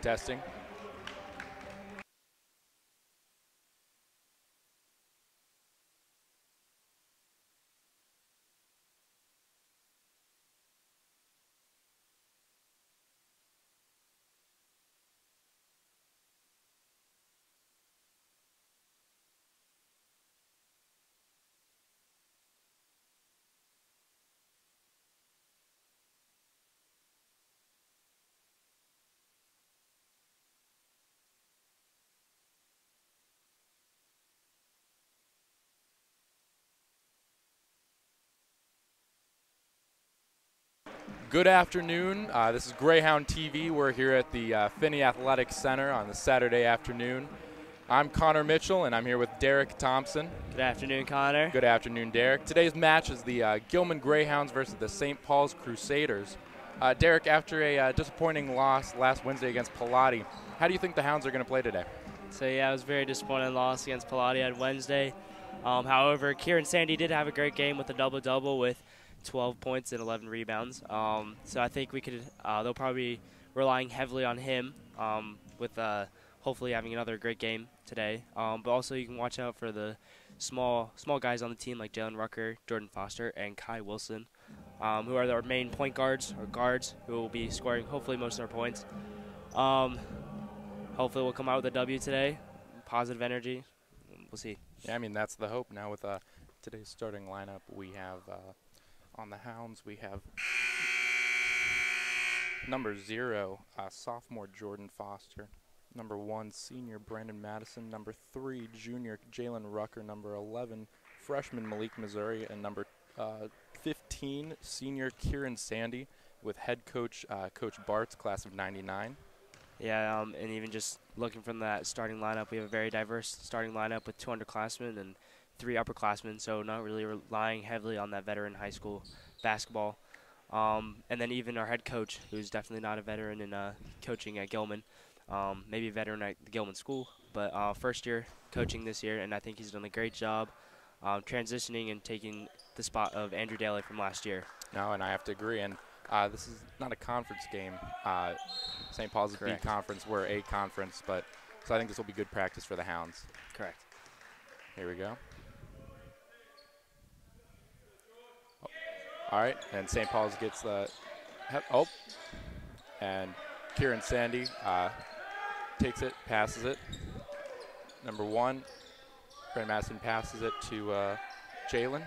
Testing. Good afternoon. This is Greyhound TV. We're here at the Finney Athletic Center on the Saturday afternoon. I'm Connor Mitchell, and I'm here with Derek Thompson. Good afternoon, Connor. Good afternoon, Derek. Today's match is the Gilman Greyhounds versus the St. Paul's Crusaders. Derek, after a disappointing loss last Wednesday against Pilati, how do you think the Hounds are going to play today? So, yeah, it was a very disappointing loss against Pilati on Wednesday. However, Kieran Sandy did have a great game with a double-double with 12 points and 11 rebounds. So I think they'll probably be relying heavily on him with hopefully having another great game today. But also you can watch out for the small guys on the team like Jalen Rucker, Jordan Foster, and Kai Wilson, who are our main point guards or guards who will be scoring hopefully most of our points. Hopefully we'll come out with a W today, positive energy. We'll see. Yeah, I mean, that's the hope. Now with today's starting lineup, we have on the Hounds, we have number 0, sophomore Jordan Foster. Number 1, senior Brandon Madison. Number 3, junior Jalen Rucker. Number 11, freshman Malik Missouri. And number 15, senior Kieran Sandy with head coach Coach Bartz, class of 99. Yeah, and even just looking from that starting lineup, we have a very diverse starting lineup with 2 underclassmen and 3 upperclassmen, so not really relying heavily on that veteran high school basketball. And then even our head coach, who's definitely not a veteran in coaching at Gilman, maybe a veteran at the Gilman school, but first year coaching this year, and I think he's done a great job transitioning and taking the spot of Andrew Daly from last year. No, and I have to agree. And this is not a conference game. St. Paul's is B conference. We're A conference, so I think this will be good practice for the Hounds. Correct. Here we go. All right, and St. Paul's gets the and Kieran Sandy takes it, passes it. Number 1, Brandon Madison passes it to Jalen.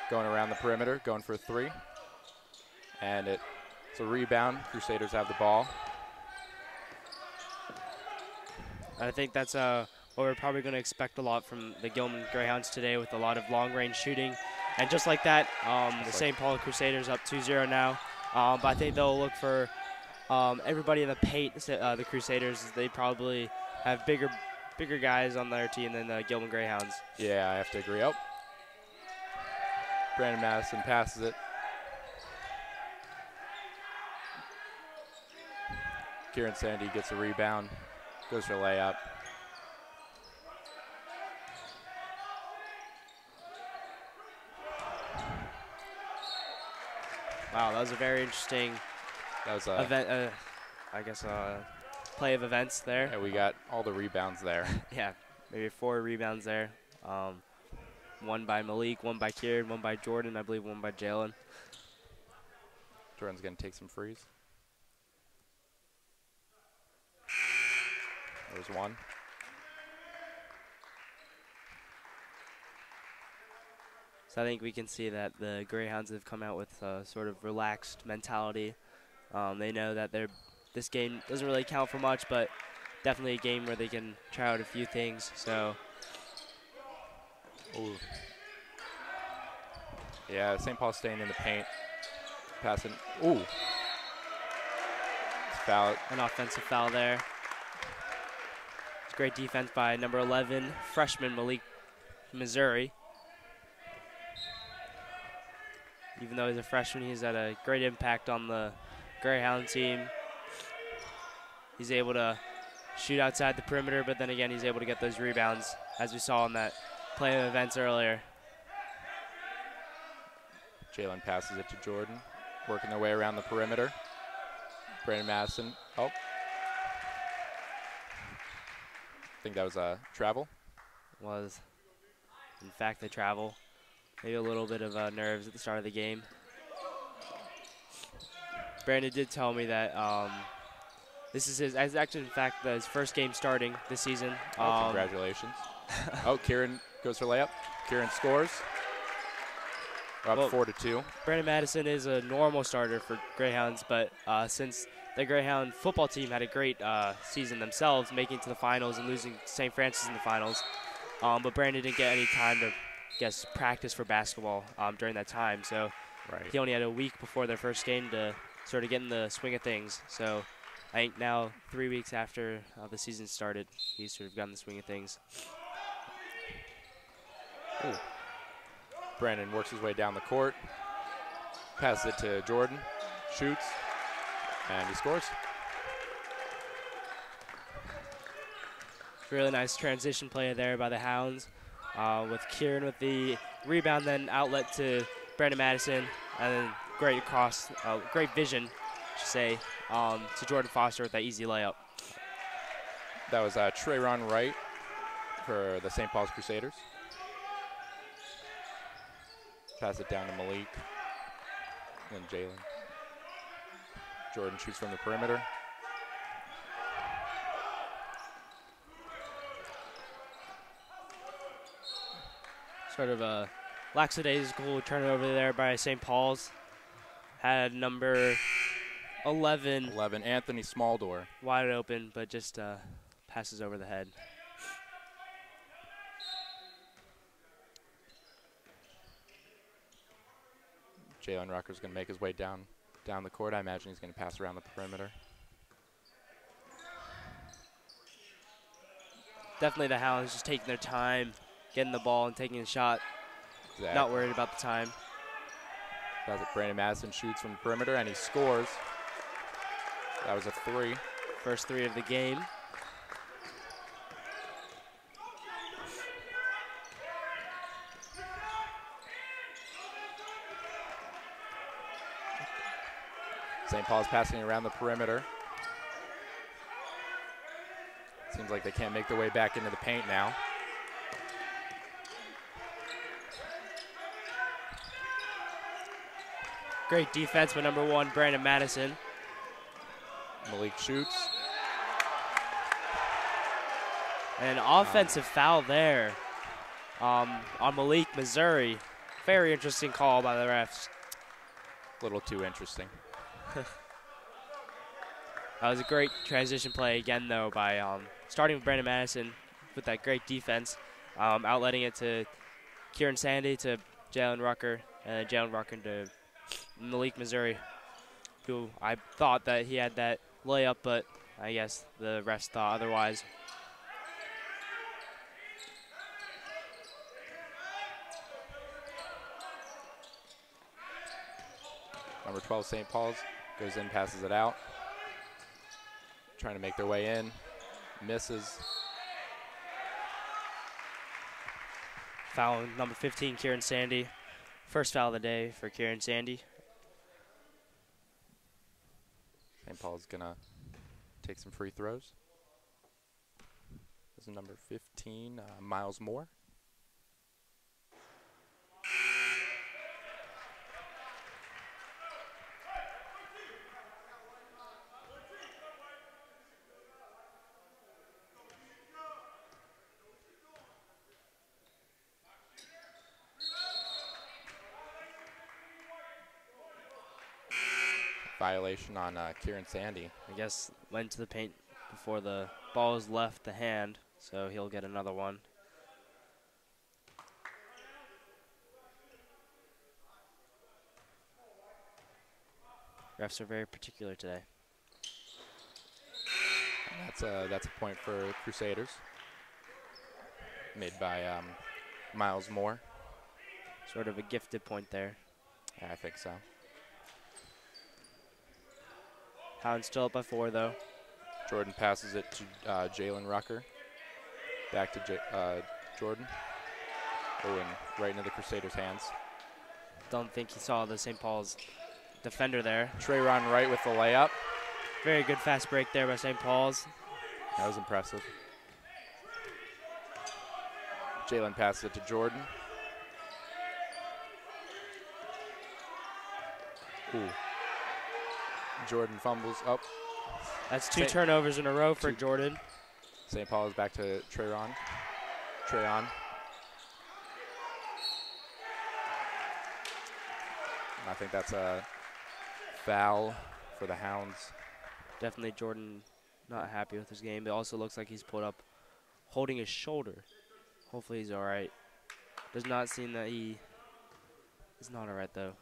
Going around the perimeter, going for a 3. And it's a rebound. Crusaders have the ball. I think that's what we're probably going to expect a lot from the Gilman Greyhounds today, with a lot of long-range shooting. And just like that, the St. Paul Crusaders up 2-0 now. But I think they'll look for everybody in the paint. The Crusaders, they probably have bigger guys on their team than the Gilman Greyhounds. Yeah, I have to agree. Oh, Brandon Madison passes it. Kieran Sandy gets a rebound, goes for a layup. Wow, that was a very interesting event. Play of events there. Yeah, we got all the rebounds there. Yeah, maybe 4 rebounds there. 1 by Malik, 1 by Kieran, 1 by Jordan, I believe 1 by Jalen. Jordan's going to take some frees. There's 1. So I think we can see that the Greyhounds have come out with a sort of relaxed mentality. They know that this game doesn't really count for much, but definitely a game where they can try out a few things. So, ooh. Yeah, St. Paul staying in the paint, passing. Ooh, foul. An offensive foul there. It's great defense by number 11, freshman Malik Missouri. Even though he's a freshman, he's had a great impact on the Greyhound team. He's able to shoot outside the perimeter, but then again, he's able to get those rebounds, as we saw in that play of events earlier. Jalen passes it to Jordan, working their way around the perimeter. Brandon Madison. Oh. I think that was a travel. Was, in fact, the travel. Maybe a little bit of nerves at the start of the game. Brandon did tell me that this is actually, in fact, his first game starting this season. Oh, congratulations. Oh, Kieran goes for layup. Kieran scores. We're up 4-2. Brandon Madison is a normal starter for Greyhounds, but since the Greyhound football team had a great season themselves, making it to the finals and losing St. Francis in the finals, but Brandon didn't get any time to, practice for basketball during that time. So he only had a week before their first game to sort of get in the swing of things. So I think now, 3 weeks after the season started, he's sort of gotten the swing of things. Ooh. Brandon works his way down the court, passes it to Jordan, shoots, and he scores. Really nice transition play there by the Hounds, with Kieran with the rebound, then outlet to Brandon Madison, and then great vision, I should say, to Jordan Foster with that easy layup. That was Trayron Wright for the St. Paul's Crusaders. Pass it down to Malik, and then Jalen. Jordan shoots from the perimeter. Sort of a lackadaisical turnover there by St. Paul's. Had number 11. Anthony Smaldor. Wide open, but just passes over the head. Jalen Rucker's going to make his way down the court. I imagine he's going to pass around the perimeter. Definitely the Hounds just taking their time, getting the ball and taking a shot. Exactly. Not worried about the time. That's it. Brandon Madison shoots from the perimeter, and he scores. That was a 3. First 3 of the game. St. Paul's passing around the perimeter. Seems like they can't make their way back into the paint now. Great defense by number 1, Brandon Madison. Malik shoots. And an offensive foul there on Malik, Missouri. Very interesting call by the refs. A little too interesting. That was a great transition play again, though, by starting with Brandon Madison with that great defense, outletting it to Kieran Sandy, to Jalen Rucker, and Jalen Rucker to Malik, Missouri, who I thought that he had that layup, but I guess the refs thought otherwise. Number 12, St. Paul's, goes in, passes it out. Trying to make their way in. Misses. Foul number 15, Kieran Sandy. First foul of the day for Kieran Sandy. St. Paul's going to take some free throws. This is number 15, Miles Moore. Violation on Kieran Sandy. I guess went to the paint before the ball has left the hand, so he'll get another one. Refs are very particular today. That's a point for Crusaders. Made by Miles Moore. Sort of a gifted point there. Yeah, I think so. Hounds still up by 4, though. Jordan passes it to Jalen Rucker. Back to Jordan. Oh, and right into the Crusaders' hands. Don't think he saw the St. Paul's defender there. Trayron Wright with the layup. Very good fast break there by St. Paul's. That was impressive. Jalen passes it to Jordan. Ooh. Jordan fumbles. Oh. That's 2 turnovers in a row for 2. Jordan. St. Paul is back to Trayon. I think that's a foul for the Hounds. Definitely Jordan not happy with his game. It also looks like he's pulled up holding his shoulder. Hopefully he's all right. Does not seem that he is not all right, though.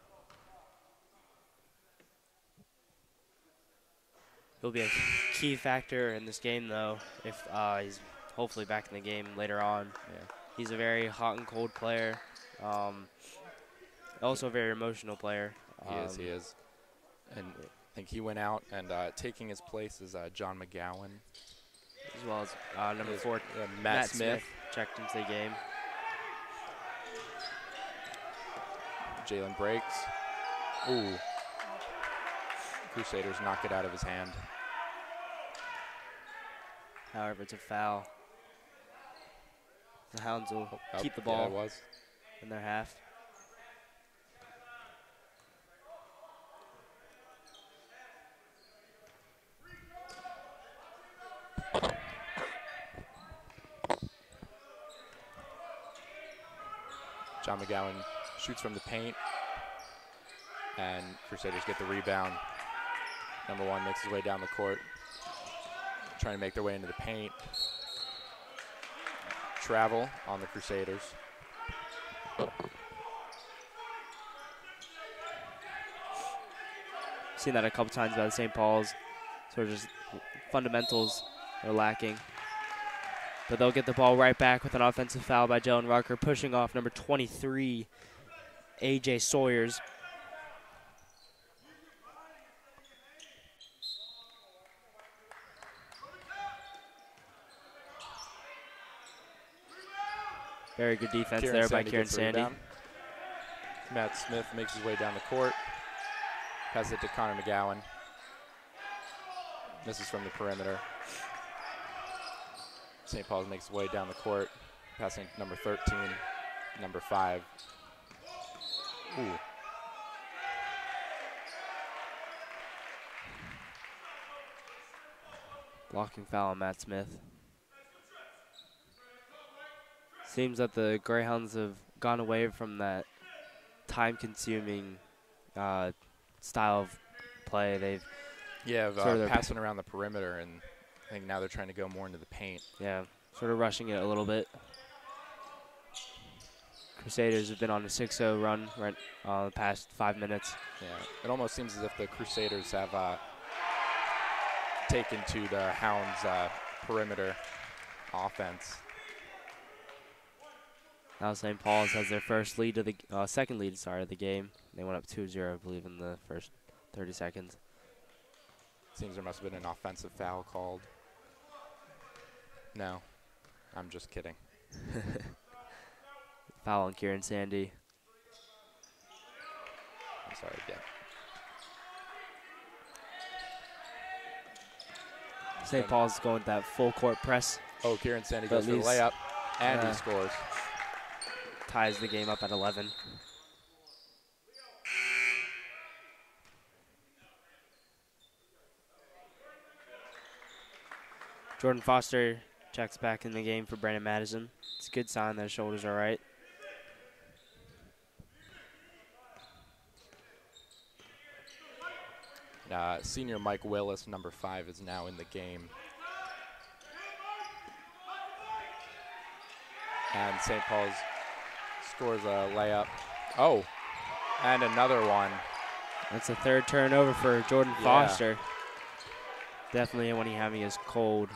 He'll be a key factor in this game, though, if he's hopefully back in the game later on. Yeah. He's a very hot and cold player. Also a very emotional player. He is. And I think he went out, and taking his place is John McGowan. As well as number 4, Matt Smith. Checked into the game. Jalen breaks. Ooh. Crusaders knock it out of his hand. However, it's a foul. The Hounds will keep the ball in their half. John McGowan shoots from the paint, and Crusaders get the rebound. Number 1 makes his way down the court, trying to make their way into the paint. Travel on the Crusaders. Seen that a couple times by the St. Paul's. Sort of just fundamentals are lacking. But they'll get the ball right back with an offensive foul by Jalen Rucker, pushing off number 23, A.J. Sawyers. Very good defense there by Kieran Sandy. Matt Smith makes his way down the court. Passes it to Connor McGowan. Misses from the perimeter. St. Paul's makes his way down the court. Passing to number 13, number 5. Ooh. Blocking foul on Matt Smith. Seems that the Greyhounds have gone away from that time-consuming style of play. They've passing around the perimeter, and I think now they're trying to go more into the paint. Yeah, sort of rushing it a little bit. Crusaders have been on a 6-0 run right the past 5 minutes. Yeah, it almost seems as if the Crusaders have taken to the Hounds' perimeter offense. Now St. Paul's has their first lead of the second lead of the game. They went up 2-0, I believe, in the first 30 seconds. Seems there must have been an offensive foul called. No, I'm just kidding. Foul on Kieran Sandy. I'm sorry, yeah. St. Paul's going with that full court press. Oh, Kieran Sandy goes for the layup, and he scores. Ties the game up at 11. Jordan Foster checks back in the game for Brandon Madison. It's a good sign that his shoulders are right. Senior Mike Willis, number 5, is now in the game. And St. Paul's scores a layup. Oh, and another one. That's a third turnover for Jordan Foster. Definitely when he having his cold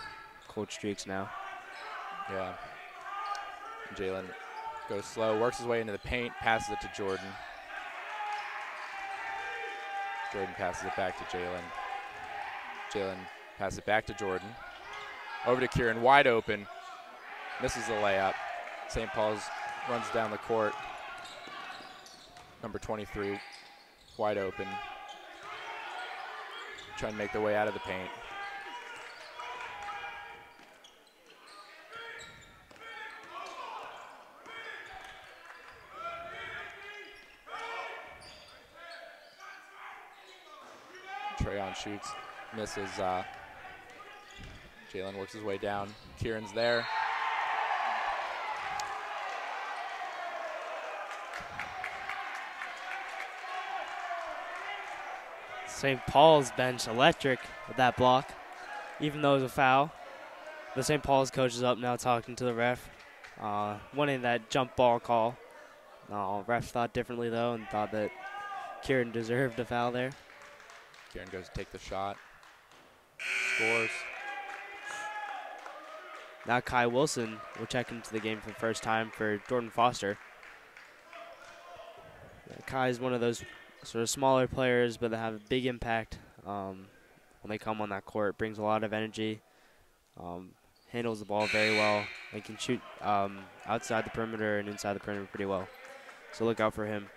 streaks now. Yeah. Jalen goes slow, works his way into the paint, passes it to Jordan. Jordan passes it back to Jalen. Jalen passes it back to Jordan. Over to Kieran, wide open. Misses the layup. St. Paul's runs down the court. Number 23, wide open. trying to make their way out of the paint. Trayon shoots, misses. Jalen works his way down. Kieran's there. St. Paul's bench electric with that block, even though it was a foul. The St. Paul's coach is up now talking to the ref, wanting that jump ball call. Ref thought differently, though, and thought that Kieran deserved a foul there. Kieran goes to take the shot. Scores. Now Kai Wilson will check into the game for the first time for Jordan Foster. Kai is one of those sort of smaller players, but they have a big impact when they come on that court. Brings a lot of energy, handles the ball very well, and can shoot outside the perimeter and inside the perimeter pretty well. So look out for him.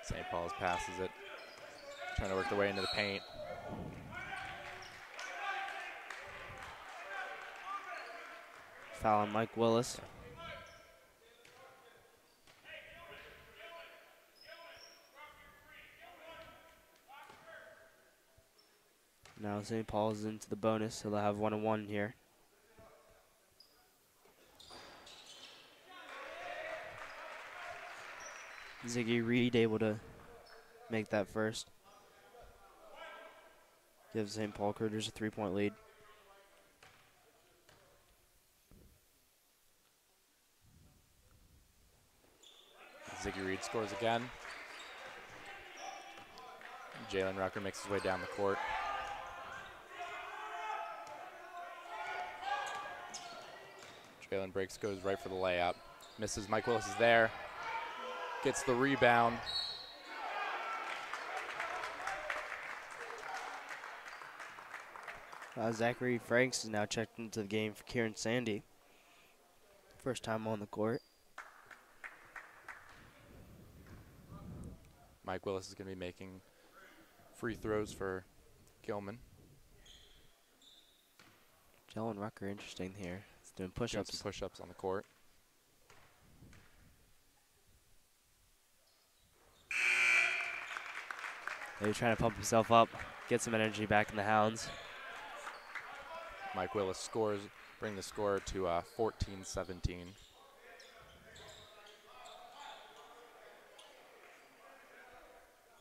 St. Paul's passes it, trying to work their way into the paint. Foul on Mike Willis. Now St. Paul's into the bonus, so they'll have 1-on-1 here. Ziggy Reed able to make that first. Gives St. Paul Critters a 3-point lead. Ziggy Reed scores again. Jalen Rucker makes his way down the court. Jalen breaks, goes right for the layup. Misses. Mike Willis is there. Gets the rebound. Zachary Franks is now checked into the game for Kieran Sandy. First time on the court. Mike Willis is going to be making free throws for Gilman. Jalen Rucker, interesting here. He's doing Doing push-ups. some push-ups on the court. He's trying to pump himself up, get some energy back in the Hounds. Mike Willis scores, bring the score to 14-17.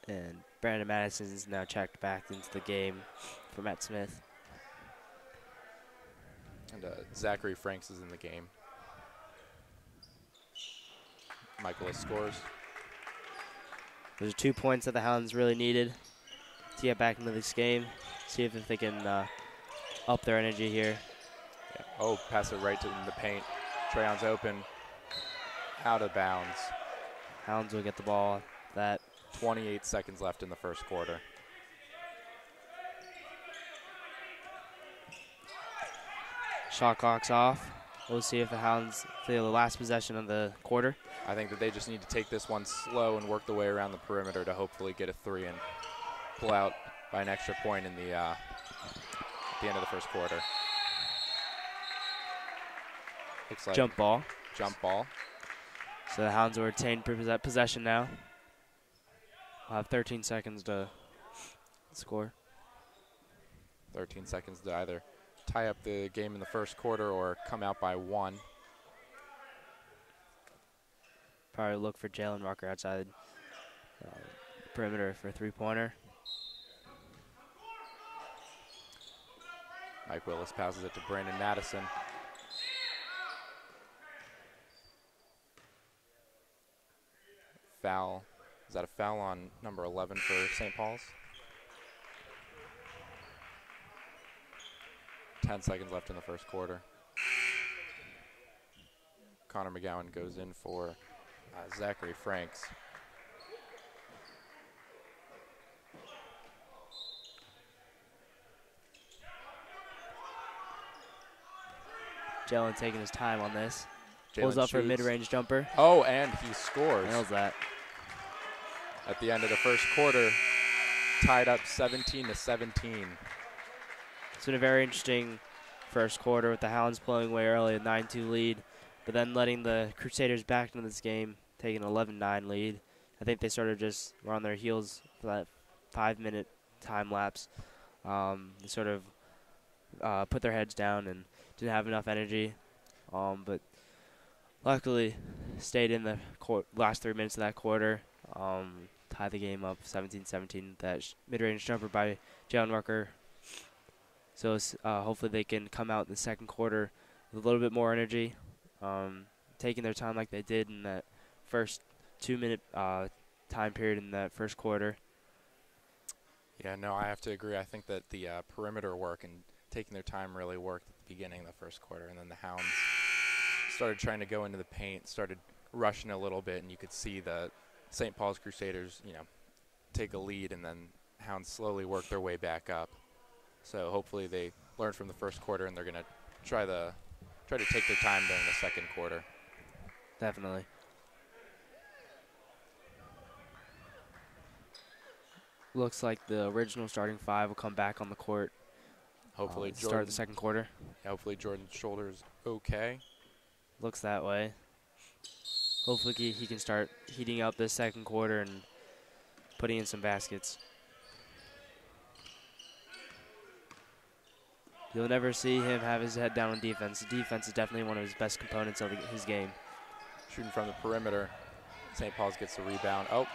And Brandon Madison is now checked back into the game for Matt Smith. And Zachary Franks is in the game. Mike Willis scores. Those are 2 points that the Hounds really needed to get back into this game. See if they can up their energy here. Yeah. Oh, pass it right to the paint. Trayon's open. Out of bounds. Hounds will get the ball. That 28 seconds left in the first quarter. shot clock's off. We'll see if the Hounds feel the last possession of the quarter. I think that they just need to take this one slow and work the way around the perimeter to hopefully get a three and pull out by an extra point in the at the end of the first quarter. Looks like Jump ball. Jump ball. So the Hounds will retain possession now. We'll have 13 seconds to score. 13 seconds to either tie up the game in the first quarter or come out by one. Probably look for Jalen Rucker outside perimeter for a three-pointer. Mike Willis passes it to Brandon Madison. Foul. Is that a foul on number 11 for St. Paul's? 10 seconds left in the first quarter. Connor McGowan goes in for Zachary Franks. Jalen taking his time on this. Pulls Jalen up for a shoots. mid-range jumper. Oh, and he scores. Nails that. At the end of the first quarter, tied up 17-17. It's been a very interesting first quarter with the Hounds pulling away early, a 9-2 lead, but then letting the Crusaders back into this game, taking an 11-9 lead. I think they sort of just were on their heels for that 5-minute time lapse. They sort of put their heads down and didn't have enough energy, but luckily stayed in the last 3 minutes of that quarter. Tied the game up 17-17. That mid-range jumper by Jalen Rucker. So hopefully they can come out in the second quarter with a little bit more energy, taking their time like they did in that first 2-minute time period in that first quarter. Yeah, no, I have to agree. I think that the perimeter work and taking their time really worked at the beginning of the first quarter, and then the Hounds started trying to go into the paint, started rushing a little bit, and you could see the St. Paul's Crusaders, take a lead, and then Hounds slowly work their way back up. So hopefully they learned from the first quarter, and they're going to try to take their time during the second quarter. Definitely. Looks like the original starting five will come back on the court. Hopefully start the second quarter. Hopefully Jordan's shoulder's okay. Looks that way. Hopefully he can start heating up this second quarter and putting in some baskets. You'll never see him have his head down on defense. Defense is definitely one of his best components of his game. Shooting from the perimeter. St. Paul's gets the rebound. Oh.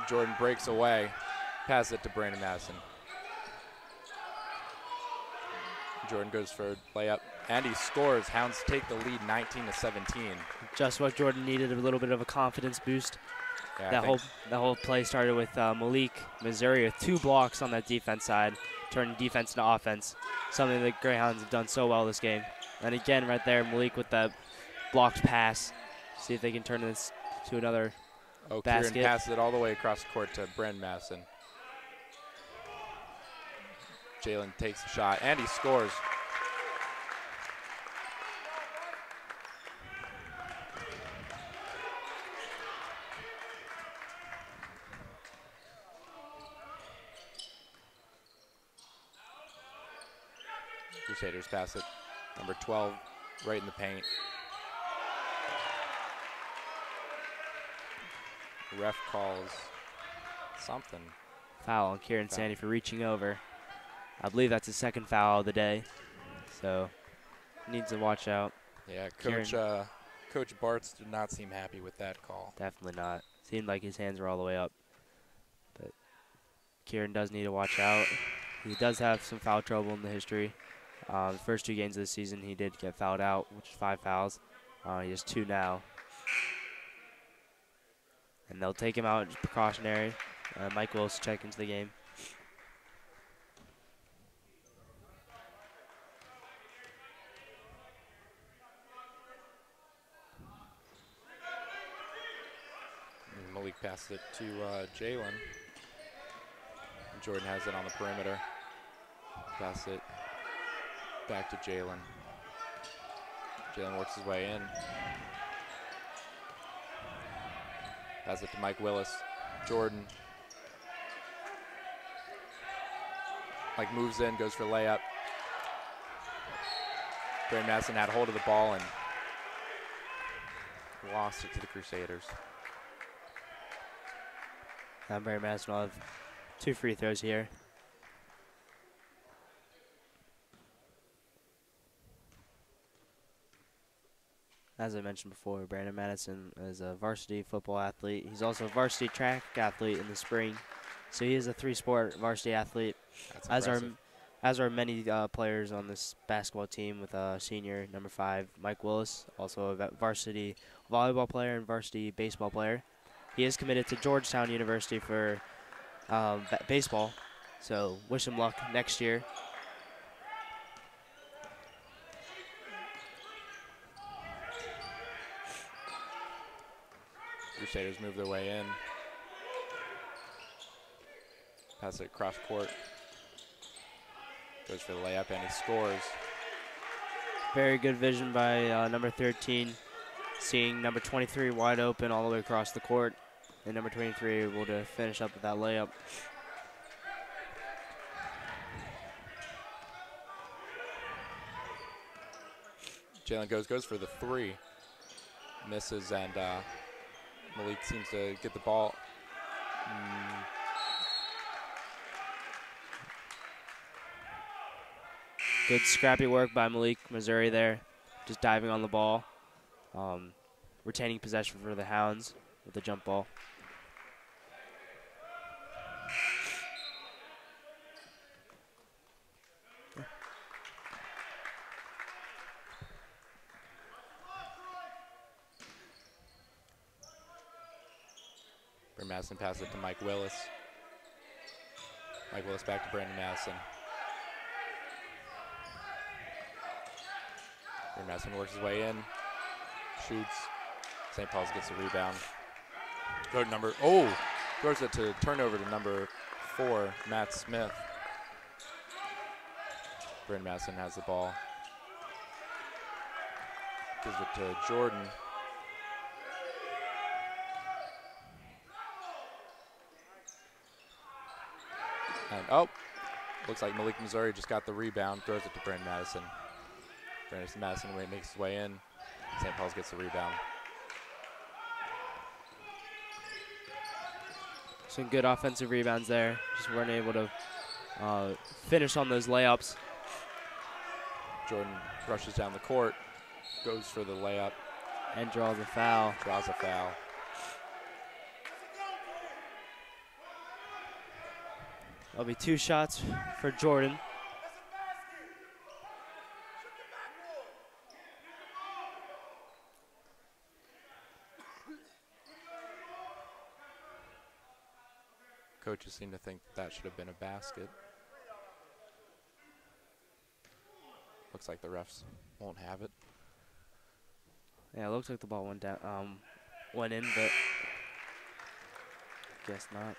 Jordan breaks away. Pass it to Brandon Madison. Jordan goes for a layup, and he scores. Hounds take the lead 19-17. Just what Jordan needed, a little bit of a confidence boost. Yeah, that whole play started with Malik Missouri with 2 blocks on that defense side, turning defense into offense, something that Greyhounds have done so well this game. And again, right there, Malik with that blocked pass. See if they can turn this to another basket. Kieran passes it all the way across the court to Brandon Madison. Jalen takes a shot, and he scores. Crusaders pass it. Number 12, right in the paint. The ref calls something. Foul on Kieran Sandy for reaching over. I believe that's his second foul of the day, so needs to watch out. Yeah, Coach Bartz did not seem happy with that call. Definitely not. Seemed like his hands were all the way up. But Kieran does need to watch out. He does have some foul trouble in the history. The first 2 games of the season, he did get fouled out, which is 5 fouls. He has 2 now. And they'll take him out just precautionary. Mike Willis check into the game. Malik passes it to Jalen. Jordan has it on the perimeter. Pass it back to Jalen. Jalen works his way in. Pass it to Mike Willis. Jordan. Mike moves in, goes for layup. Brandon Madison had hold of the ball and lost it to the Crusaders. Brandon Madison will have 2 free throws here. As I mentioned before, Brandon Madison is a varsity football athlete. He's also a varsity track athlete in the spring. So he is a 3-sport varsity athlete, That's as are many players on this basketball team with senior number 5, Mike Willis, also a varsity volleyball player and varsity baseball player. He is committed to Georgetown University for baseball, so wish him luck next year. Crusaders move their way in. Pass it across court. Goes for the layup, and he scores. Very good vision by number 13, seeing number 23 wide open all the way across the court, and number 23 able to finish up with that layup. Jalen goes for the three. Misses, and Malik seems to get the ball. Good scrappy work by Malik Missouri there, just diving on the ball, retaining possession for the Hounds with the jump ball. Madison passes it to Mike Willis. Mike Willis back to Brandon Madison. Brandon Madison works his way in, shoots. St. Paul's gets the rebound. Throws it to turnover to number 4, Matt Smith. Brandon Madison has the ball. Gives it to Jordan. And looks like Malik Missouri just got the rebound, throws it to Brandon Madison. Brandon Madison makes his way in. St. Paul's gets the rebound. Some good offensive rebounds there. Just weren't able to finish on those layups. Jordan rushes down the court, goes for the layup. And draws a foul. Draws a foul. That'll be 2 shots for Jordan. Coaches seem to think that should have been a basket. Looks like the refs won't have it. Yeah, it looks like the ball went down, went in, but guess not.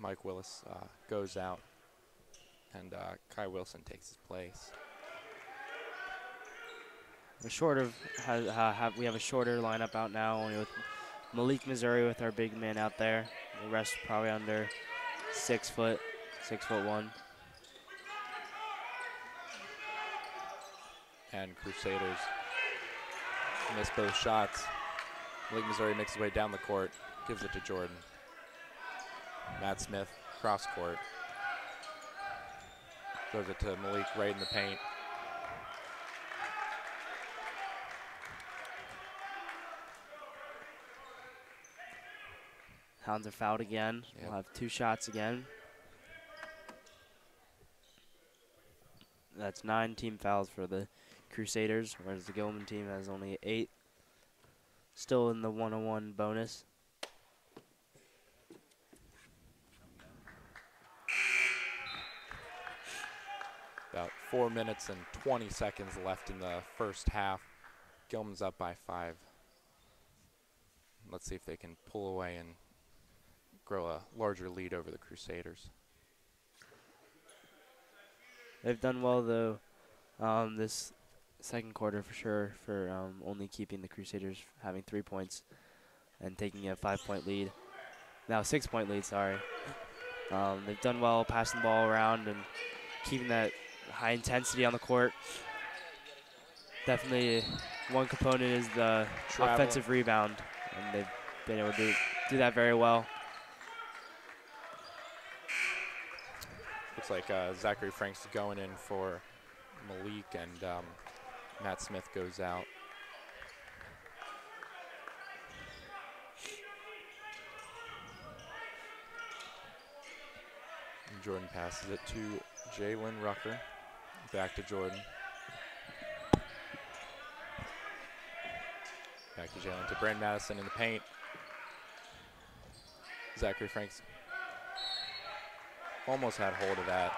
Mike Willis goes out, and Kai Wilson takes his place. We have a shorter lineup out now, only with Malik Missouri with our big man out there. The rest probably under 6 foot, 6'1". And Crusaders miss both shots. Malik Missouri makes his way down the court, gives it to Jordan. Matt Smith, cross court. Throws it to Malik right in the paint. Hounds are fouled again. Yep. We'll have 2 shots again. That's 9 team fouls for the Crusaders, whereas the Gilman team has only 8. Still in the 1-on-1 bonus. About 4 minutes and 20 seconds left in the first half. Gilman's up by 5. Let's see if they can pull away and grow a larger lead over the Crusaders. They've done well, though, this second quarter for sure, for only keeping the Crusaders having 3 points and taking a 5-point lead. Now 6-point lead, sorry. They've done well passing the ball around and keeping that high intensity on the court. Definitely one component is the offensive rebound, and they've been able to do that very well. Looks like Zachary Franks going in for Malik, and Matt Smith goes out. And Jordan passes it to Jalen Rucker. Back to Jordan. Back to Jalen, to Brandon Madison in the paint. Zachary Franks almost had hold of that.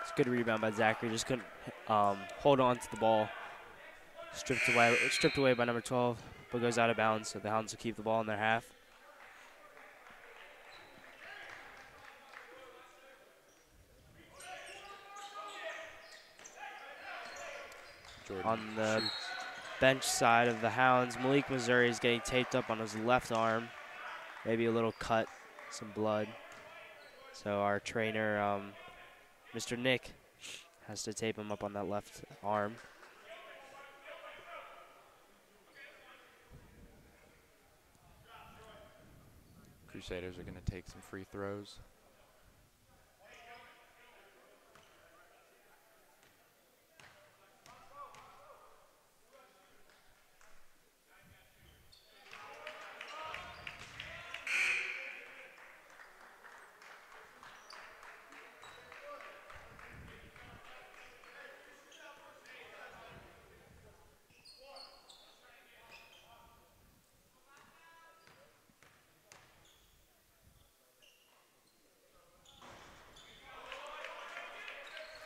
It's a good rebound by Zachary. Just couldn't hold on to the ball. Stripped away by number 12. but goes out of bounds, so the Hounds will keep the ball in their half. Jordan On the shoots. bench side of the Hounds, Malik Missouri is getting taped up on his left arm. Maybe a little cut, some blood. So our trainer, Mr. Nick, has to tape him up on that left arm. Crusaders are going to take some free throws.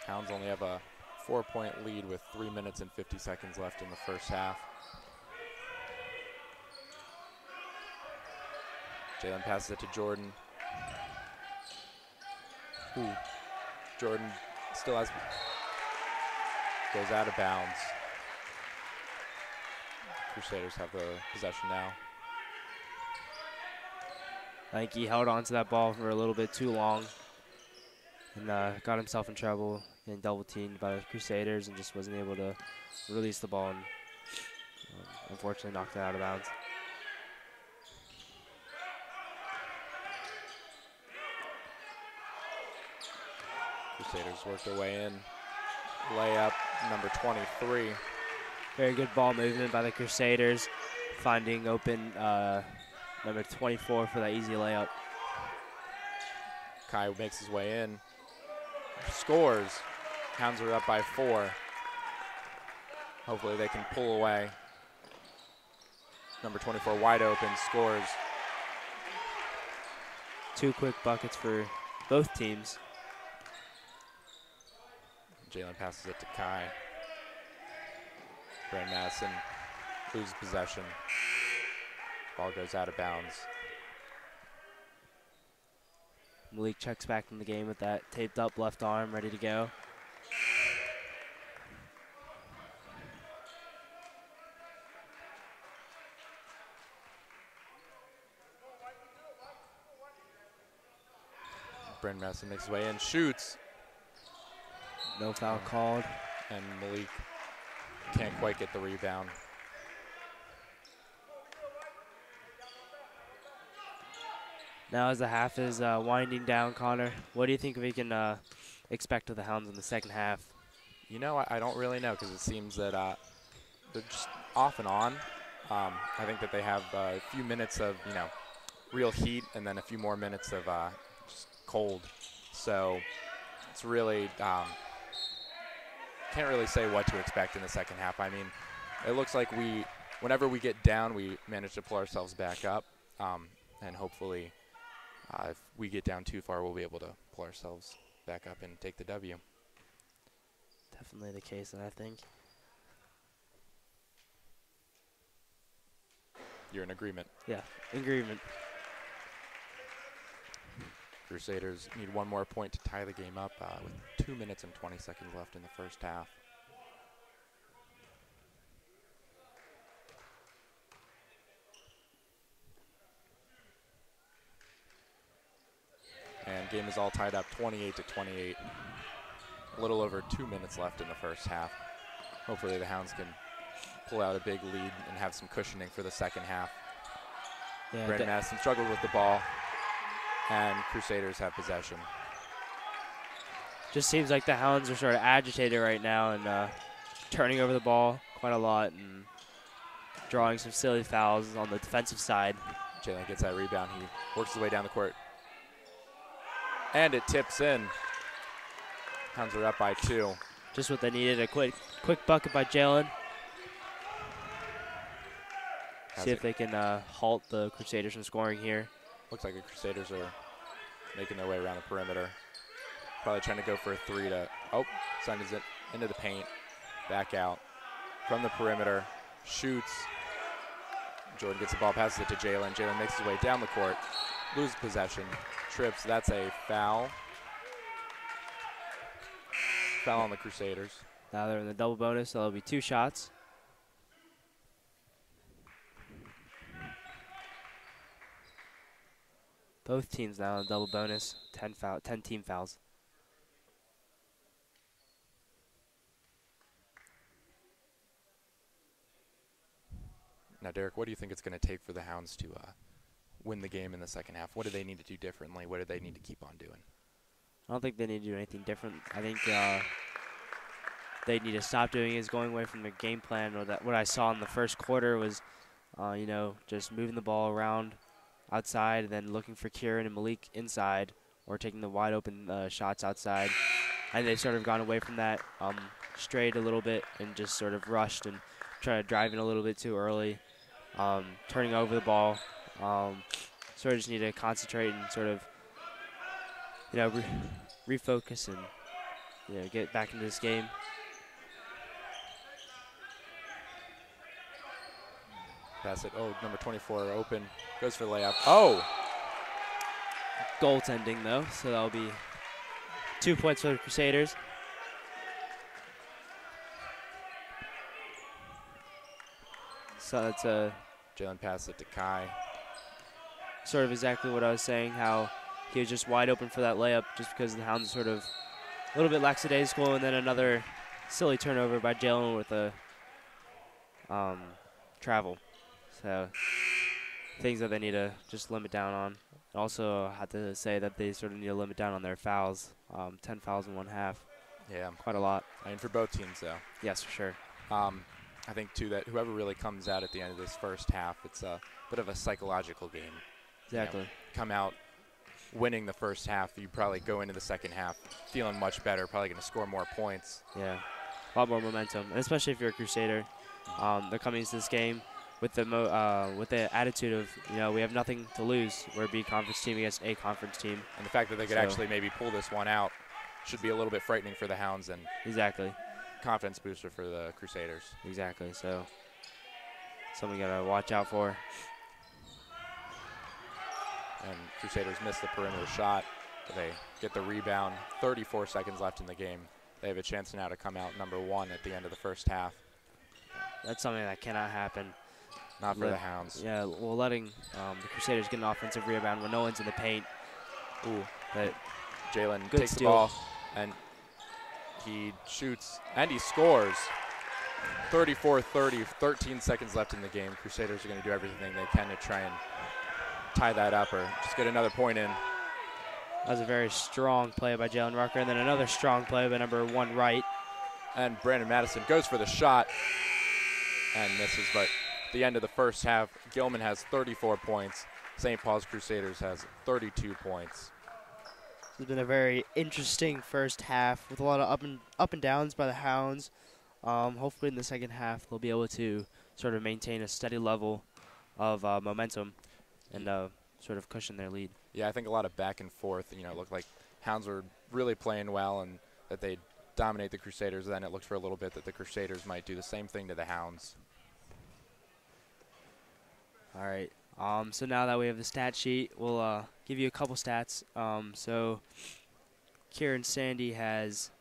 Hounds only have a 4-point lead with 3 minutes and 50 seconds left in the first half. Jalen passes it to Jordan. Ooh. Jordan still has, goes out of bounds. Crusaders have the possession now. I think he held on to that ball for a little bit too long and got himself in trouble and double teamed by the Crusaders and just wasn't able to release the ball and unfortunately knocked it out of bounds. Crusaders work their way in. Layup, number 23. Very good ball movement by the Crusaders, finding open number 24 for that easy layup. Kai makes his way in. Scores. Hounds are up by 4. Hopefully they can pull away. Number 24 wide open, scores. 2 quick buckets for both teams. Jalen passes it to Kai. Brandon Madison loses possession. Ball goes out of bounds. Malik checks back in the game with that taped up left arm, ready to go. Brandon Madison makes his way in, shoots. No foul called. And Malik can't quite get the rebound. Now as the half is winding down, Connor, what do you think we can expect of the Hounds in the second half? You know, I don't really know because it seems that they're just off and on. I think that they have a few minutes of, you know, real heat and then a few more minutes of just cold. So it's really, can't really say what to expect in the second half. I mean, it looks like whenever we get down, we manage to pull ourselves back up. And hopefully, if we get down too far, we'll be able to pull ourselves back up and take the W. Definitely the case, I think. You're in agreement. Yeah, agreement. Crusaders need one more point to tie the game up with 2 minutes and 20 seconds left in the first half. And game is all tied up 28-28. A little over 2 minutes left in the first half. Hopefully the Hounds can pull out a big lead and have some cushioning for the second half. Yeah, Brandon Madison struggled with the ball, and Crusaders have possession. just seems like the Hounds are sort of agitated right now and turning over the ball quite a lot and drawing some silly fouls on the defensive side. Jalen gets that rebound. He works his way down the court. And it tips in. Hounds are up by 2. Just what they needed, a quick bucket by Jalen. See if they can halt the Crusaders from scoring here. Looks like the Crusaders are making their way around the perimeter. Probably trying to go for a 3 to, sends it into the paint. Back out from the perimeter. Shoots. Jordan gets the ball, passes it to Jalen. Jalen makes his way down the court, loses possession, trips. That's a foul. Foul on the Crusaders. Now they're in the double bonus, so there'll be 2 shots. Both teams now in double bonus, 10 team fouls. Now, Derek, what do you think it's going to take for the Hounds to win the game in the second half? What do they need to do differently? What do they need to keep on doing? I don't think they need to do anything different. I think they need to stop doing is going away from their game plan. Or that what I saw in the first quarter was, just moving the ball around outside and then looking for Kieran and Malik inside or taking the wide open shots outside. And they've sort of gone away from that, strayed a little bit and just sort of rushed and tried to drive in a little bit too early, turning over the ball. Sort of just need to concentrate and sort of, refocus and, get back into this game. Pass it. Oh, number 24 open. Goes for the layup. Oh! Goaltending, though, so that'll be 2 points for the Crusaders. So that's Jalen passed it to Kai. sort of exactly what I was saying, how he was just wide open for that layup just because the Hounds sort of a little bit lackadaisical, and then another silly turnover by Jalen with a travel. So things that they need to just limit down on. Also, I have to say that they sort of need to limit down on their fouls. 10 fouls in one half. Yeah. Quite a lot. I mean, for both teams, though. Yes, for sure. I think, too, that whoever really comes out at the end of this first half, it's a bit of a psychological game. Exactly. Come out winning the first half, you probably go into the second half feeling much better, probably going to score more points. Yeah, a lot more momentum, and especially if you're a Crusader. They're coming into this game with the attitude of, we have nothing to lose. We're a B conference team against A conference team. And the fact that they could actually maybe pull this one out should be a little bit frightening for the Hounds and exactly confidence booster for the Crusaders. Exactly. So something we gotta watch out for. And Crusaders miss the perimeter shot. But they get the rebound. 34 seconds left in the game. They have a chance now to come out number 1 at the end of the first half. That's something that cannot happen. Not for the Hounds. Yeah, well, letting the Crusaders get an offensive rebound when no one's in the paint. Ooh, but Jalen takes the ball, and he shoots, and he scores. 34-30, 13 seconds left in the game. Crusaders are going to do everything they can to try and tie that up or just get another point in. That was a very strong play by Jalen Rucker, and then another strong play by number 1 Wright. And Brandon Madison goes for the shot and misses, but at the end of the first half, Gilman has 34 points. St. Paul's Crusaders has 32 points. It's been a very interesting first half with a lot of up and downs by the Hounds. Hopefully in the second half they'll be able to sort of maintain a steady level of momentum and sort of cushion their lead. Yeah, I think a lot of back and forth. It looked like Hounds were really playing well and that they'd dominate the Crusaders. Then it looked for a little bit that the Crusaders might do the same thing to the Hounds. All right. So now that we have the stat sheet, we'll give you a couple stats. So Kieran Sandy has,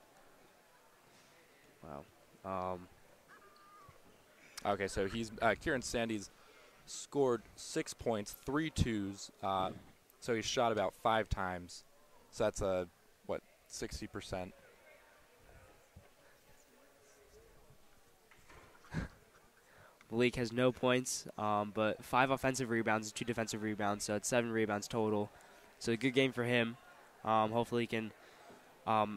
Okay, so he's Kieran Sandy's scored 6 points, 3 twos. So he's shot about 5 times. So that's 60%. Malik has no points, but 5 offensive rebounds and 2 defensive rebounds, so it's 7 rebounds total. So a good game for him. Hopefully he can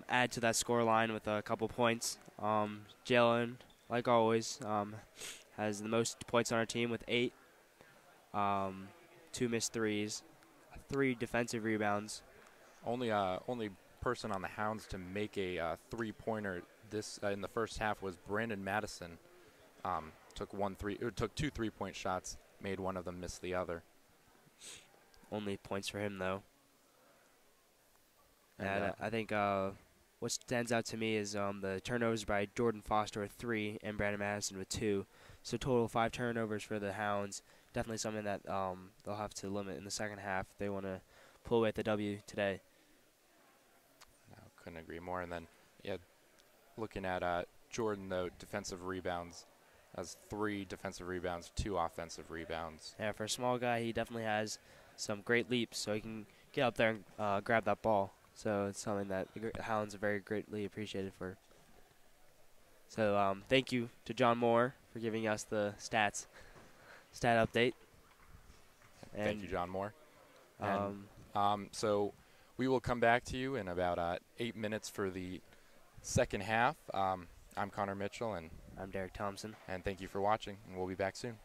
add to that score line with a couple points. Jalen, like always, has the most points on our team with 8. 2 missed threes, 3 defensive rebounds. Only person on the Hounds to make a 3-pointer this in the first half was Brandon Madison. Took 2 3-point shots, made one of them, miss the other. Only points for him though. And I think what stands out to me is the turnovers by Jordan Foster with 3 and Brandon Madison with 2. So total 5 turnovers for the Hounds, definitely something that they'll have to limit in the second half if they want to pull away the W today. No, couldn't agree more. And then, yeah, looking at Jordan, though, defensive rebounds, has 3 defensive rebounds, 2 offensive rebounds. Yeah, for a small guy, he definitely has some great leaps, so he can get up there and grab that ball. So it's something that the Hounds are very greatly appreciated for. So thank you to John Moore for giving us the stat update. Thank you, John Moore. So we will come back to you in about 8 minutes for the second half. I'm Connor Mitchell, and I'm Derek Thompson. And thank you for watching, and we'll be back soon.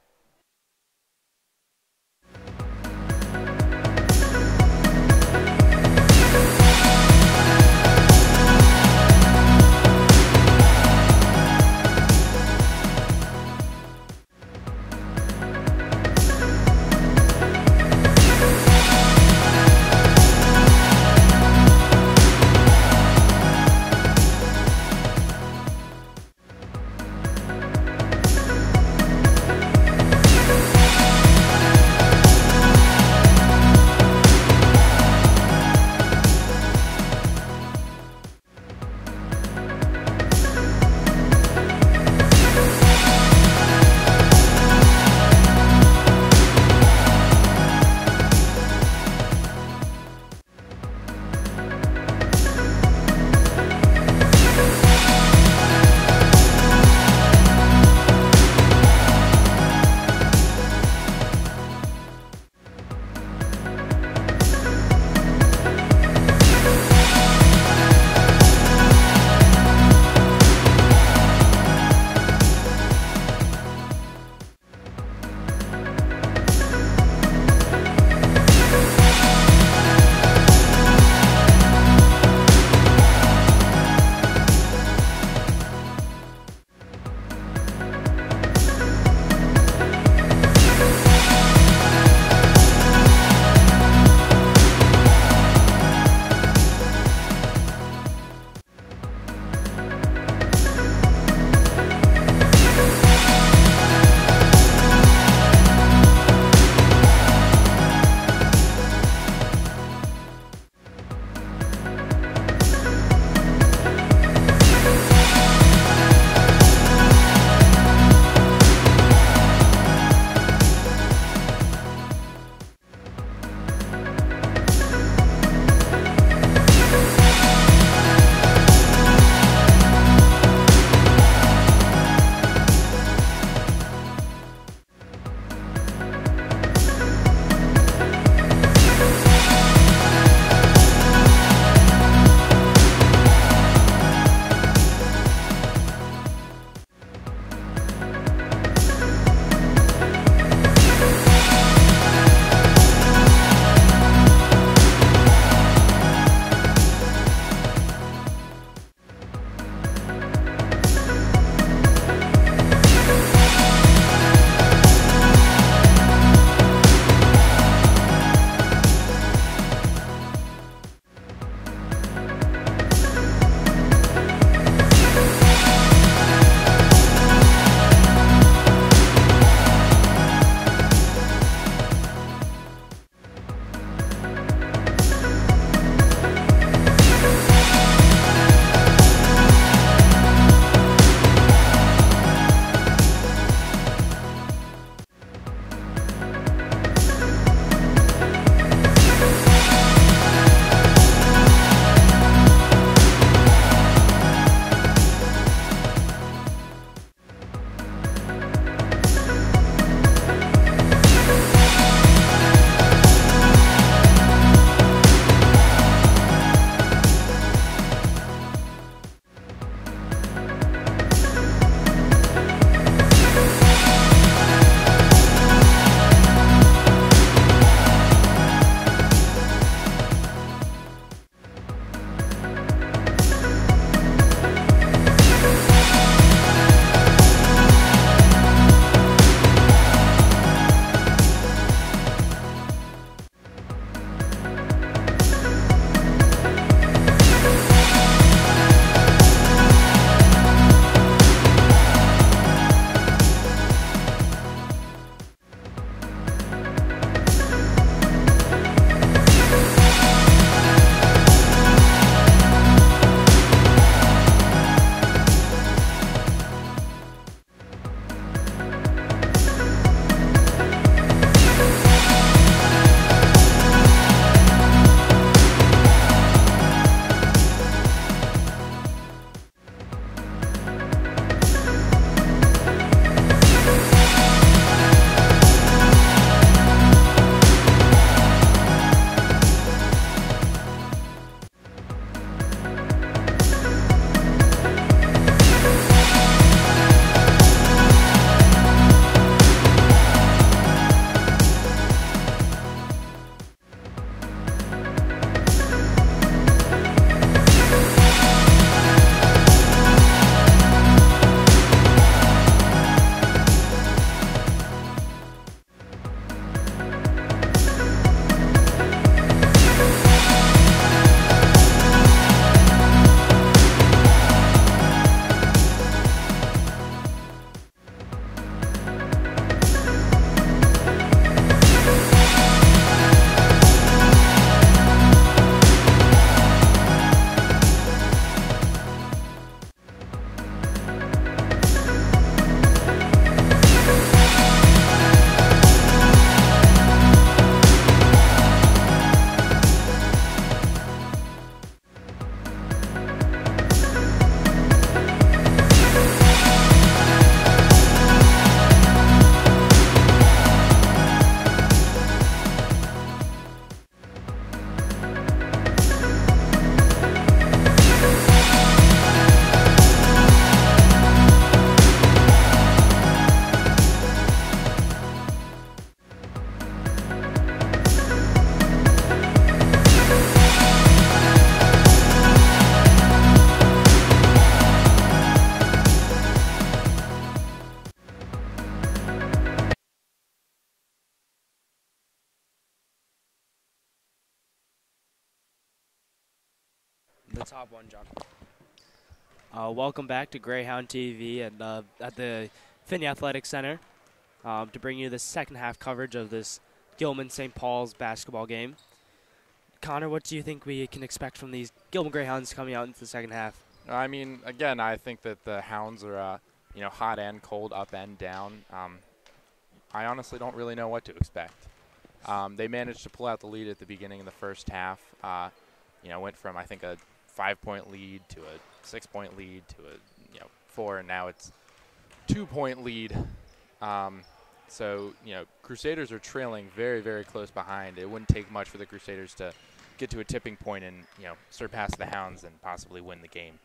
Top one, John. Welcome back to Greyhound TV and at the Finney Athletic Center to bring you the second half coverage of this Gilman St. Paul's basketball game. Connor, what do you think we can expect from these Gilman Greyhounds coming out into the second half? I mean, again, I think that the Hounds are, hot and cold, up and down. I honestly don't really know what to expect. They managed to pull out the lead at the beginning of the first half. Went from, I think, a 5-point lead to a 6-point lead to a 4, and now it's 2-point lead. So Crusaders are trailing very, very close behind. It wouldn't take much for the Crusaders to get to a tipping point and surpass the Hounds and possibly win the game.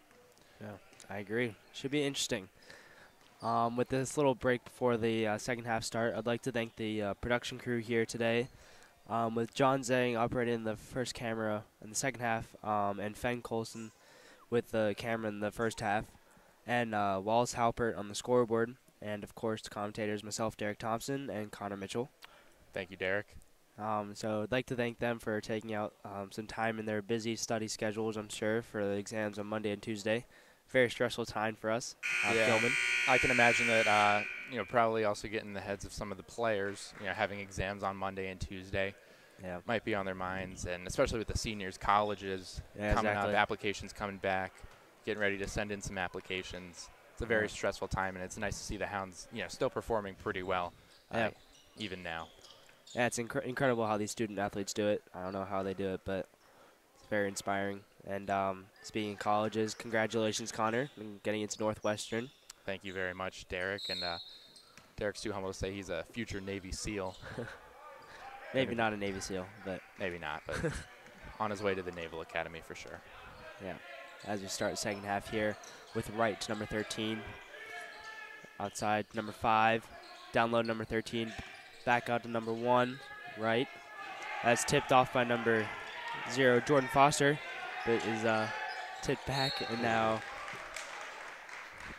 Yeah, I agree. Should be interesting. With this little break before the second half start, I'd like to thank the production crew here today, with John Zhang operating the first camera in the second half, and Fen Colson with the camera in the first half, and Wallace Halpert on the scoreboard, and of course the commentators, myself, Derek Thompson, and Connor Mitchell. Thank you, Derek. So I'd like to thank them for taking out some time in their busy study schedules, I'm sure, for the exams on Monday and Tuesday. Very stressful time for us, Gilman. I can imagine that, probably also getting in the heads of some of the players, having exams on Monday and Tuesday. Yeah. Might be on their minds, and especially with the seniors, colleges coming exactly. up, applications coming back, getting ready to send in some applications. It's a very stressful time, and it's nice to see the Hounds, still performing pretty well, even now. Yeah, it's incredible how these student athletes do it. I don't know how they do it, but it's very inspiring. And speaking of colleges, congratulations, Connor, on getting into Northwestern. Thank you very much, Derek. And Derek's too humble to say he's a future Navy SEAL. Maybe not a Navy SEAL, but maybe not, but on his way to the Naval Academy for sure. Yeah. As we start the second half here with Wright to number 13. Outside number 5. Down low number 13. Back out to number 1. Wright. That's tipped off by number 0, Jordan Foster. But is tipped back and now.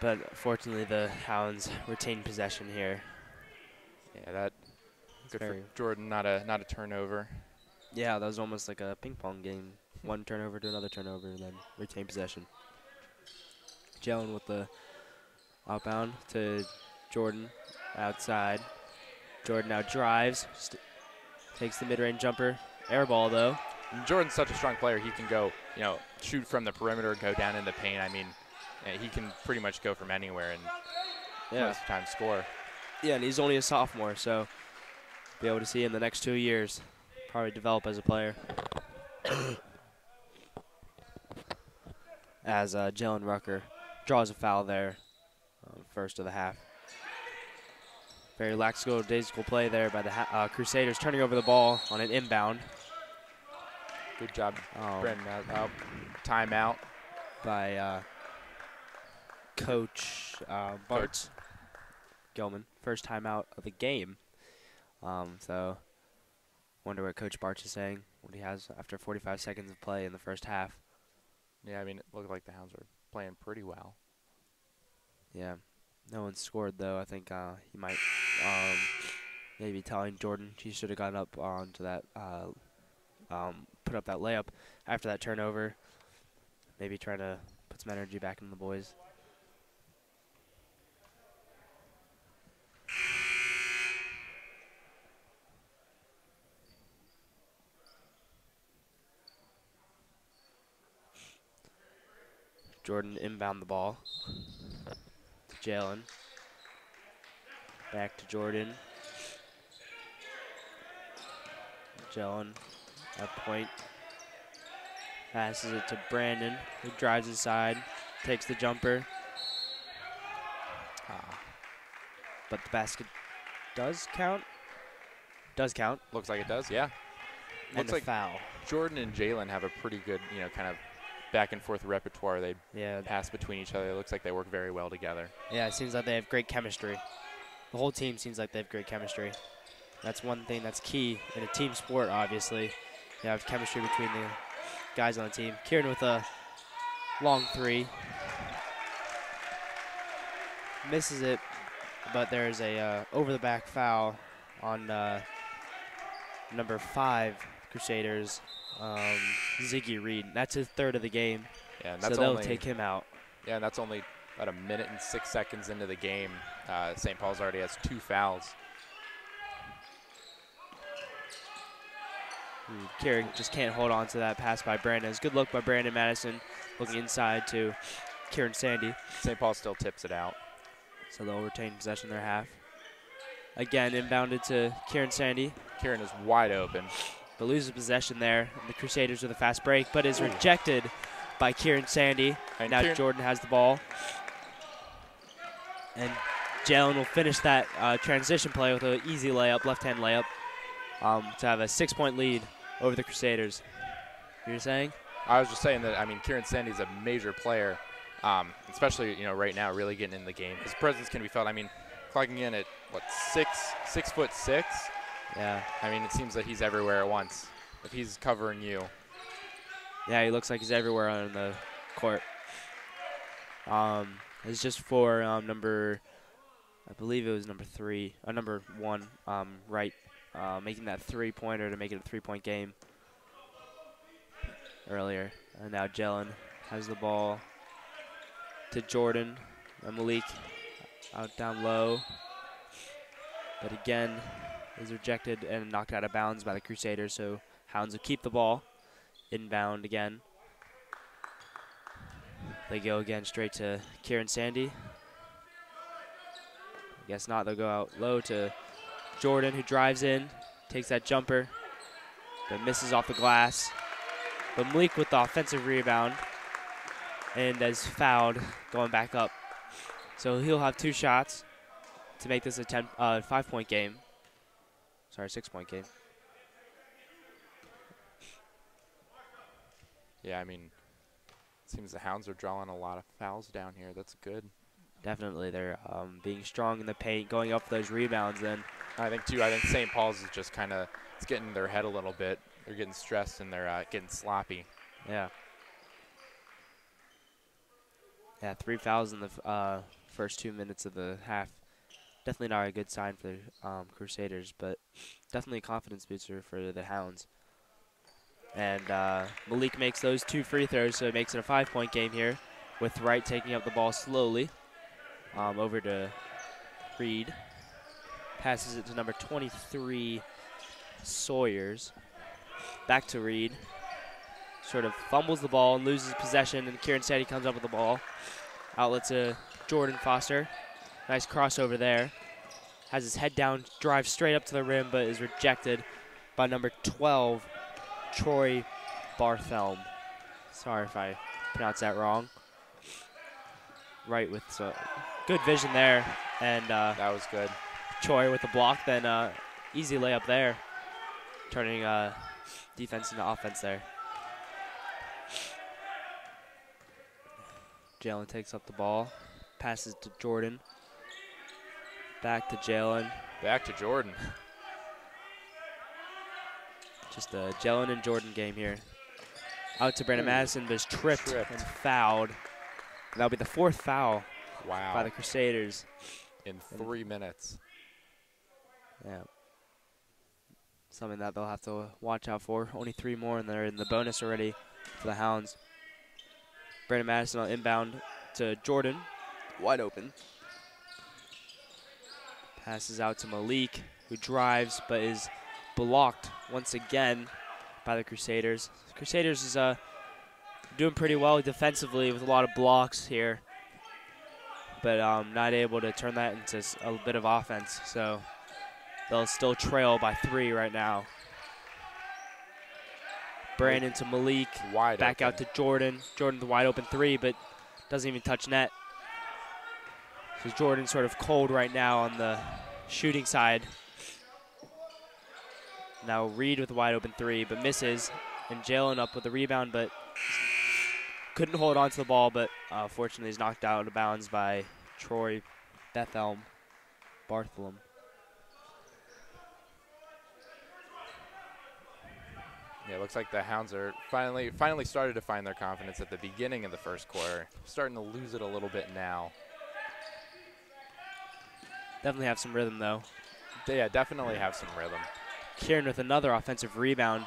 But fortunately the Hounds retain possession here. Yeah, that good for Jordan, not a turnover. Yeah, that was almost like a ping pong game. One turnover to another turnover, and then retain possession. Jalen with the outbound to Jordan outside. Jordan now drives, takes the mid-range jumper. Air ball, though. And Jordan's such a strong player. He can go, shoot from the perimeter, go down in the paint. I mean, he can pretty much go from anywhere and most of the time score. Yeah, and he's only a sophomore, so be able to see him the next 2 years probably develop as a player. As Jalen Rucker draws a foul there, first of the half. Very lackadaisical play there by the Crusaders, turning over the ball on an inbound. Good job, Brendan. Timeout by Coach Bart Gilman. First timeout of the game. So, wonder what Coach Bartz is saying, what he has after 45 seconds of play in the first half. Yeah, I mean, it looked like the Hounds were playing pretty well. Yeah. No one scored, though. I think he might maybe telling Jordan she should have gotten up onto that, put up that layup after that turnover. Maybe try to put some energy back in the boys. Jordan inbound the ball to Jalen. Back to Jordan. Jalen at point. Passes it to Brandon, who drives inside, takes the jumper. But the basket does count. Does count. Looks like it does, yeah. And Looks a like foul. Jordan and Jalen have a pretty good, kind of back and forth repertoire. They pass between each other. It looks like they work very well together. Yeah, it seems like they have great chemistry. The whole team seems like they have great chemistry. That's one thing that's key in a team sport, obviously. You have chemistry between the guys on the team. Kieran with a long three. Misses it, but there's a over-the-back foul on number 5 Crusaders, Ziggy Reed. That's his third of the game. Yeah, and So that's they'll only, take him out. yeah, and that's only about 1:06 into the game. St. Paul's already has 2 fouls. Kieran just can't hold on to that pass by Brandon. It's good look by Brandon Madison, looking inside to Kieran Sandy. St. Paul still tips it out. So they'll retain possession their half. Again, inbounded to Kieran Sandy, Kieran is wide open. but loses possession there. And the Crusaders with a fast break, but is rejected by Kieran Sandy. And Now Jordan has the ball. And Jalen will finish that transition play with an easy layup, left-hand layup, to have a 6-point lead over the Crusaders. You're saying? I was just saying that, I mean, Kieran Sandy's a major player, especially, you know, right now, really getting in the game. His presence can be felt. I mean, clocking in at, what, 6'6"? Yeah. I mean, it seems that he's everywhere at once. If he's covering you. Yeah, he looks like he's everywhere on the court. It's just for number, I believe it was number 1, right, making that 3-pointer to make it a 3-point game earlier. And now Jalen has the ball to Jordan. And Malik out down low. But again, is rejected and knocked out of bounds by the Crusaders, so Hounds will keep the ball. Inbound again. They go again straight to Kieran Sandy. I guess not, they'll go out low to Jordan, who drives in, takes that jumper, but misses off the glass. But Malik with the offensive rebound and is fouled going back up. So he'll have 2 shots to make this a 5-point game. Sorry, 6-point game. Yeah, I mean, it seems the Hounds are drawing a lot of fouls down here. That's good. Definitely, they're being strong in the paint, going up for those rebounds. Then I think St. Paul's is just kind of, it's getting in their head a little bit. They're getting stressed and they're getting sloppy. yeah. Yeah, 3 fouls in the first 2 minutes of the half. Definitely not a good sign for the Crusaders, but definitely a confidence booster for the Hounds. And Malik makes those 2 free throws, so it makes it a 5-point game here, with Wright taking up the ball slowly. Over to Reed. Passes it to number 23, Sawyers. Back to Reed. Sort of fumbles the ball and loses possession, and Kieran Sandy comes up with the ball. Outlet to Jordan Foster. Nice crossover there. Has his head down, drives straight up to the rim, but is rejected by number 12, Troy Barthelm. Sorry if I pronounced that wrong. Right with good vision there, and That was good. Troy with the block, then easy layup there, turning defense into offense there. Jalen takes up the ball, passes to Jordan, back to Jalen. Back to Jordan. Just a Jalen and Jordan game here. Out to Brandon Madison, but is tripped and fouled. That'll be the 4th foul by the Crusaders. In 3 minutes. Yeah. Something that they'll have to watch out for. Only 3 more, and they're in the bonus already for the Hounds. Brandon Madison on inbound to Jordan. Wide open. Passes out to Malik, who drives but is blocked once again by the Crusaders. Crusaders is doing pretty well defensively with a lot of blocks here, but not able to turn that into a bit of offense. So they'll still trail by 3 right now. Brandon to Malik, back out to Jordan. Jordan the wide open 3, but doesn't even touch net. So Jordan's sort of cold right now on the shooting side. Now Reed with a wide open 3, but misses. And Jalen up with the rebound, but couldn't hold on to the ball, but fortunately is knocked out of bounds by Troy Barthelm. Yeah, it looks like the Hounds are finally started to find their confidence at the beginning of the first quarter. Starting to lose it a little bit now. Definitely have some rhythm, though. Yeah, definitely have some rhythm. Kieran with another offensive rebound.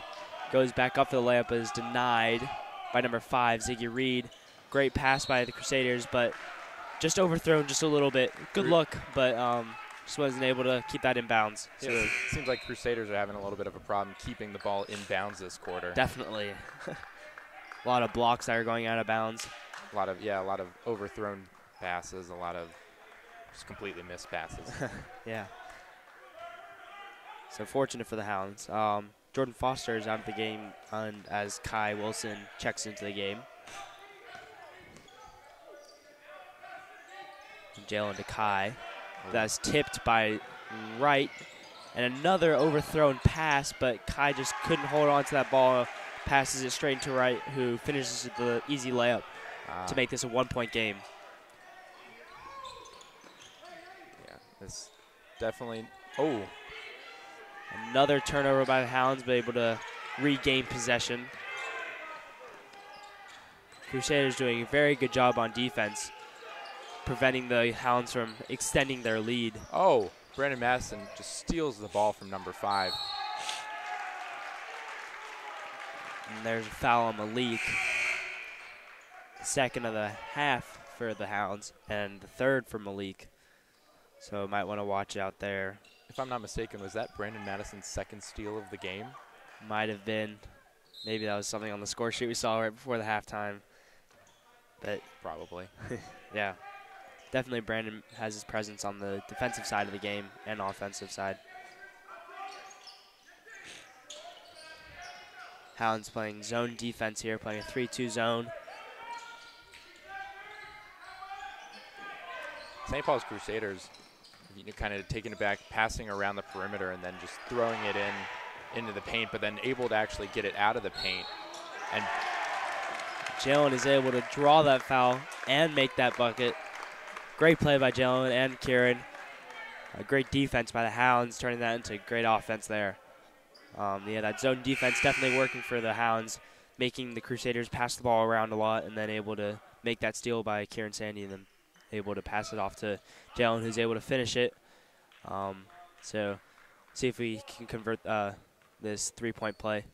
Goes back up for the layup, but is denied by number 5, Ziggy Reed. great pass by the Crusaders, but just overthrown just a little bit. Good look, but just wasn't able to keep that in bounds. So it seems like Crusaders are having a little bit of a problem keeping the ball in bounds this quarter. Definitely. A lot of blocks that are going out of bounds. A lot of overthrown passes, a lot of just completely missed passes. Yeah. So fortunate for the Hounds. Jordan Foster is out of the game as Kai Wilson checks into the game. Jalen to Kai. That's tipped by Wright. And another overthrown pass, but Kai just couldn't hold on to that ball. Passes it straight into Wright, who finishes the easy layup to make this a 1-point game. Yeah, this definitely. Oh. Another turnover by the Hounds, but able to regain possession. Crusaders doing a very good job on defense, preventing the Hounds from extending their lead. Oh, Brandon Madison just steals the ball from number 5. And there's a foul on Malik. Second of the half for the Hounds, and the third for Malik. So might want to watch out there. If I'm not mistaken, was that Brandon Madison's second steal of the game? Might have been. Maybe that was something on the score sheet we saw right before the halftime. But probably. Yeah. Definitely Brandon has his presence on the defensive side of the game and offensive side. Hounds playing zone defense here, playing a 3-2 zone. St. Paul's Crusaders, kind of taking it back, passing around the perimeter, and then just throwing it into the paint, but then able to actually get it out of the paint. And Jalen is able to draw that foul and make that bucket. Great play by Jalen and Kieran. A great defense by the Hounds, turning that into great offense there. Yeah, that zone defense definitely working for the Hounds, making the Crusaders pass the ball around a lot, and then able to make that steal by Kieran Sandy, and then able to pass it off to Jalen, who's able to finish it. So see if we can convert this 3-point play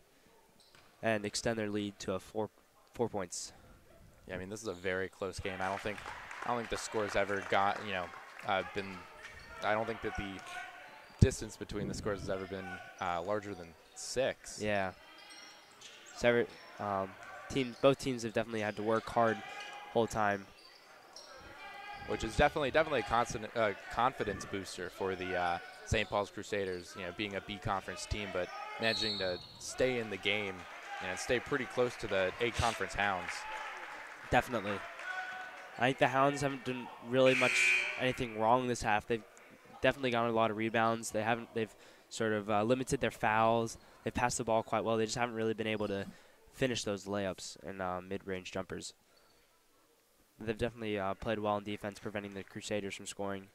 and extend their lead to a 4 points. Yeah, I mean, this is a very close game. I don't think the score's ever got, been. I don't think that the distance between the scores has ever been larger than 6. Yeah. So both teams have definitely had to work hard whole time, which is definitely a constant confidence booster for the St. Paul's Crusaders. Being a B conference team, but managing to stay in the game and stay pretty close to the A conference Hounds. Definitely. I think the Hounds haven't done really much anything wrong this half. They've definitely gotten a lot of rebounds. They've sort of limited their fouls. They've passed the ball quite well. They just haven't really been able to finish those layups and mid-range jumpers. They've definitely played well in defense, preventing the Crusaders from scoring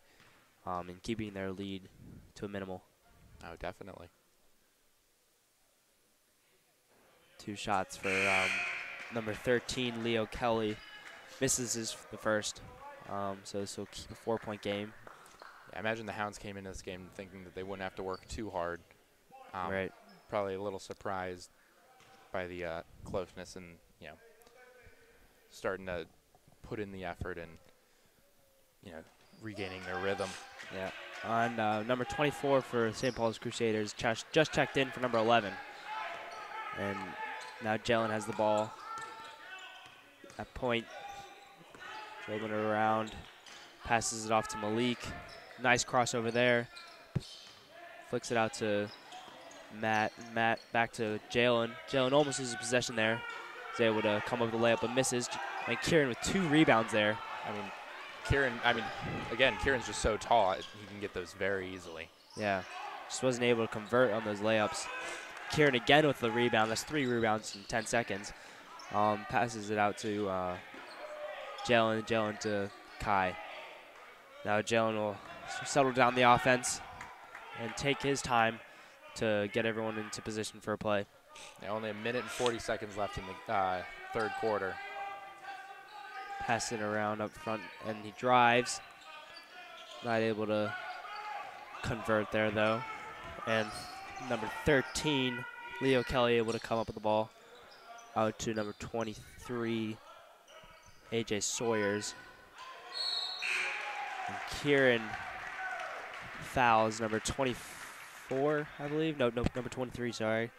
and keeping their lead to a minimal. Oh, definitely. 2 shots for number 13, Leo Kelly. Misses the first, so this will keep a 4-point game. I imagine the Hounds came into this game thinking that they wouldn't have to work too hard. Right. Probably a little surprised by the closeness and, starting to put in the effort and, regaining their rhythm. Yeah. On number 24 for St. Paul's Crusaders, just checked in for number 11. And now Jalen has the ball at point. Dribbling it around. Passes it off to Malik. Nice crossover there. Flicks it out to Matt. Matt back to Jalen. Jalen almost loses possession there. He's able to come up with the layup, but misses. And Kieran with 2 rebounds there. Kieran's just so tall. He can get those very easily. Yeah. Just wasn't able to convert on those layups. Kieran again with the rebound. That's 3 rebounds in 10 seconds. Passes it out to Jalen to Kai. Now Jalen will settle down the offense and take his time to get everyone into position for a play. Now only 1 minute and 40 seconds left in the third quarter. Pass it around up front, and he drives. Not able to convert there, though. And number 13, Leo Kelly, able to come up with the ball out to number 23, A.J. Sawyers. And Kieran fouls number 24, I believe. No, number 23, sorry.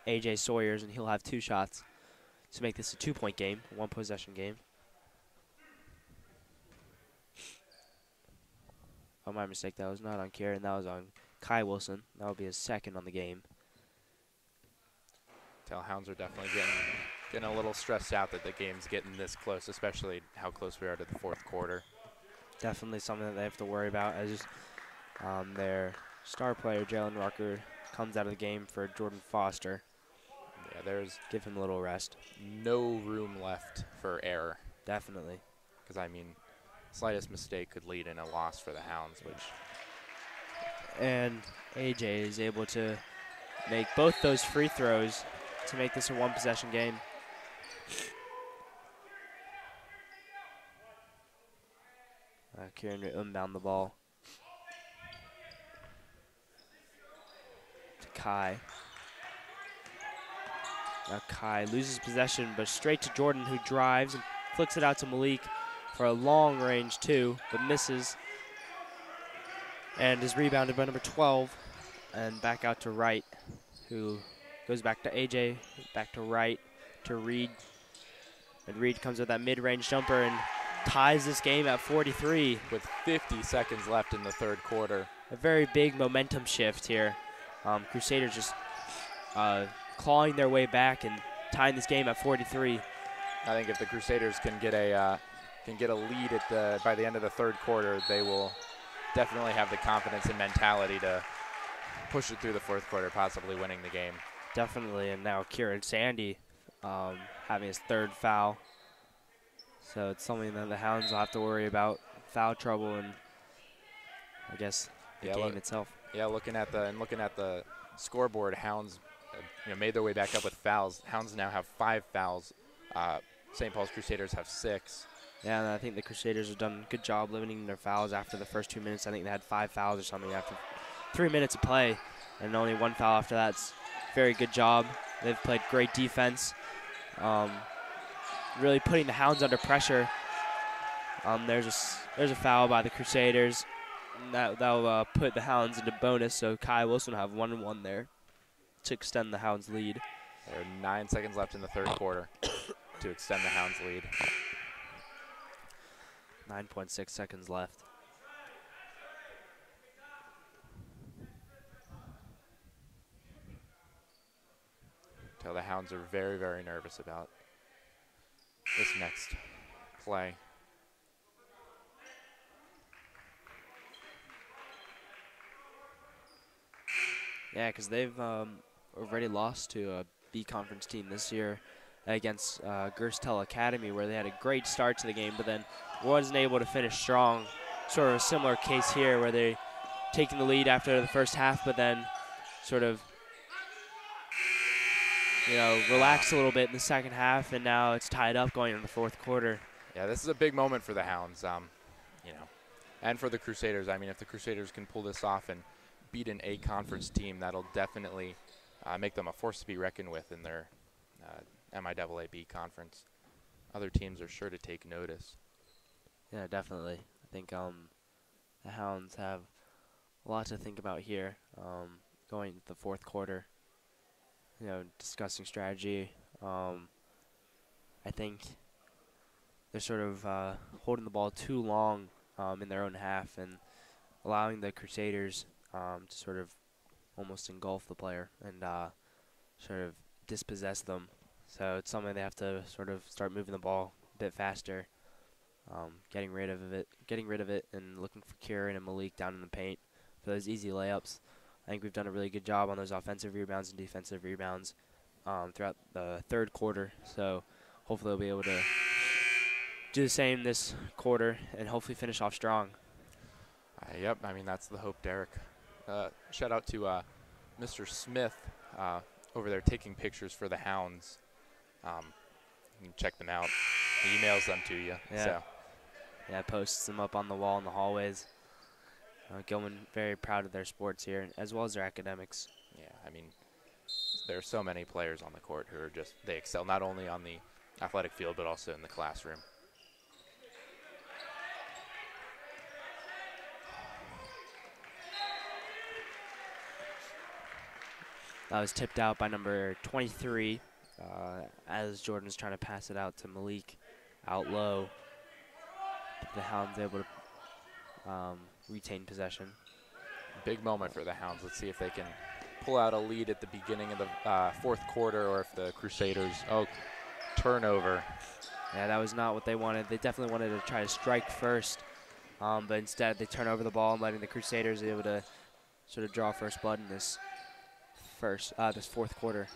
A.J. Sawyers, and he'll have 2 shots to make this a 2-point game, a 1-possession game. Oh, my mistake. That was not on Kieran. That was on Kai Wilson. That will be his 2nd on the game. Hounds are definitely getting a little stressed out that the game's getting this close, especially how close we are to the 4th quarter. Definitely something that they have to worry about as their star player, Jalen Rucker, comes out of the game for Jordan Foster. Yeah, there's give him a little rest. No room left for error. Definitely. Because, I mean, slightest mistake could lead in a loss for the Hounds, which... And A.J. is able to make both those free throws to make this a 1-possession game. Kieran will inbound the ball to Kai. Now Kai loses possession, but straight to Jordan, who drives and flicks it out to Malik for a long range 2, but misses. And is rebounded by number 12, and back out to Wright, who goes back to AJ, back to Wright, to Reed. And Reed comes with that mid-range jumper and ties this game at 43. With 50 seconds left in the 3rd quarter. A very big momentum shift here. Crusaders just clawing their way back and tying this game at 43. I think if the Crusaders can get a lead by the end of the 3rd quarter, they will definitely have the confidence and mentality to push it through the 4th quarter, possibly winning the game. Definitely, and now Kieran Sandy having his 3rd foul. So it's something that the Hounds will have to worry about, foul trouble, and I guess the game itself. Yeah, looking at the scoreboard, Hounds made their way back up with fouls. Hounds now have 5 fouls. St. Paul's Crusaders have 6. Yeah, and I think the Crusaders have done a good job limiting their fouls after the first 2 minutes. I think they had 5 fouls or something after 3 minutes of play, and only 1 foul after that. It's a very good job. They've played great defense, really putting the Hounds under pressure. There's a foul by the Crusaders. That'll put the Hounds into bonus, so Kai Wilson will have 1-1 there to extend the Hounds' lead. There are 9 seconds left in the 3rd quarter to extend the Hounds' lead. 9.6 seconds left. The Hounds are very, very nervous about this next play. Yeah, because they've already lost to a B conference team this year against Gerstel Academy, where they had a great start to the game, but then wasn't able to finish strong. Sort of a similar case here, where they taking the lead after the first half, but then sort of relaxed a little bit in the second half, and now it's tied up going into the 4th quarter. Yeah, this is a big moment for the Hounds, and for the Crusaders. I mean, if the Crusaders can pull this off and beat an A-conference team, that'll definitely make them a force to be reckoned with in their MIAA B conference. Other teams are sure to take notice. Yeah, definitely. I think the Hounds have a lot to think about here going into the 4th quarter. Discussing strategy. I think they're sort of holding the ball too long in their own half and allowing the Crusaders to sort of almost engulf the player and sort of dispossess them. So it's something they have to sort of start moving the ball a bit faster, getting rid of it, and looking for Kieran and Malik down in the paint for those easy layups. I think we've done a really good job on those offensive rebounds and defensive rebounds throughout the 3rd quarter. So hopefully they'll be able to do the same this quarter and hopefully finish off strong. Yep, I mean, that's the hope, Derek. Shout out to Mr. Smith over there taking pictures for the Hounds. You can check them out. He emails them to you. Yeah. So. Yeah, posts them up on the wall in the hallways. Gilman very proud of their sports here, as well as their academics. Yeah, I mean, there are so many players on the court who are they excel not only on the athletic field but also in the classroom. That was tipped out by number 23 as Jordan is trying to pass it out to Malik out low. The Hounds able to retain possession. Big moment for the Hounds. Let's see if they can pull out a lead at the beginning of the fourth quarter, or if the Crusaders, turnover. Yeah, that was not what they wanted. They definitely wanted to try to strike first, but instead they turn over the ball and letting the Crusaders be able to sort of draw first blood in this fourth quarter.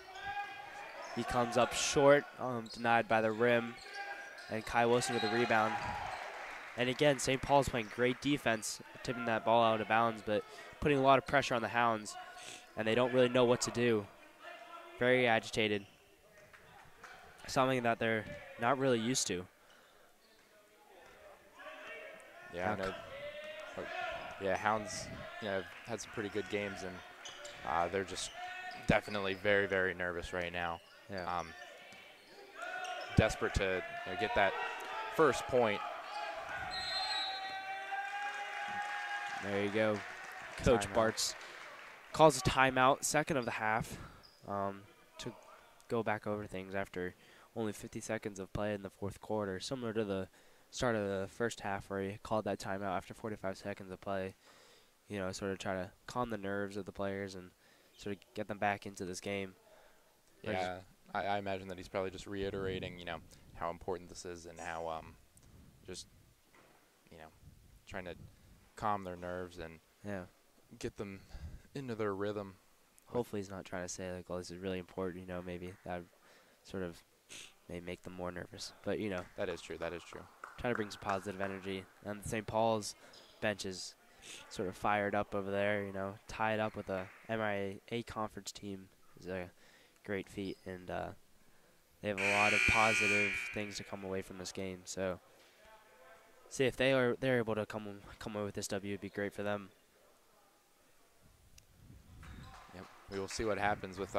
He comes up short, denied by the rim, and Kai Wilson with the rebound. And again, St. Paul's playing great defense, tipping that ball out of bounds, but putting a lot of pressure on the Hounds, and they don't really know what to do. Very agitated. Something that they're not really used to. Yeah, Hounds, had some pretty good games, and they're just definitely very, very nervous right now. Yeah. Desperate to get that first point. There you go. Coach Bartz calls a timeout, second of the half, to go back over things after only 50 seconds of play in the fourth quarter, similar to the start of the first half where he called that timeout after 45 seconds of play, sort of try to calm the nerves of the players and sort of get them back into this game. Yeah, I imagine that he's probably just reiterating, how important this is, and how trying to calm their nerves and get them into their rhythm. Hopefully he's not trying to say, like, oh, this is really important, maybe that sort of may make them more nervous. But, That is true. That is true. Trying to bring some positive energy. And St. Paul's bench is sort of fired up over there, tied up with a MIA conference team is a great feat. And they have a lot of positive things to come away from this game. So, see if they're able to come away with this W, it'd be great for them. Yep. We will see what happens with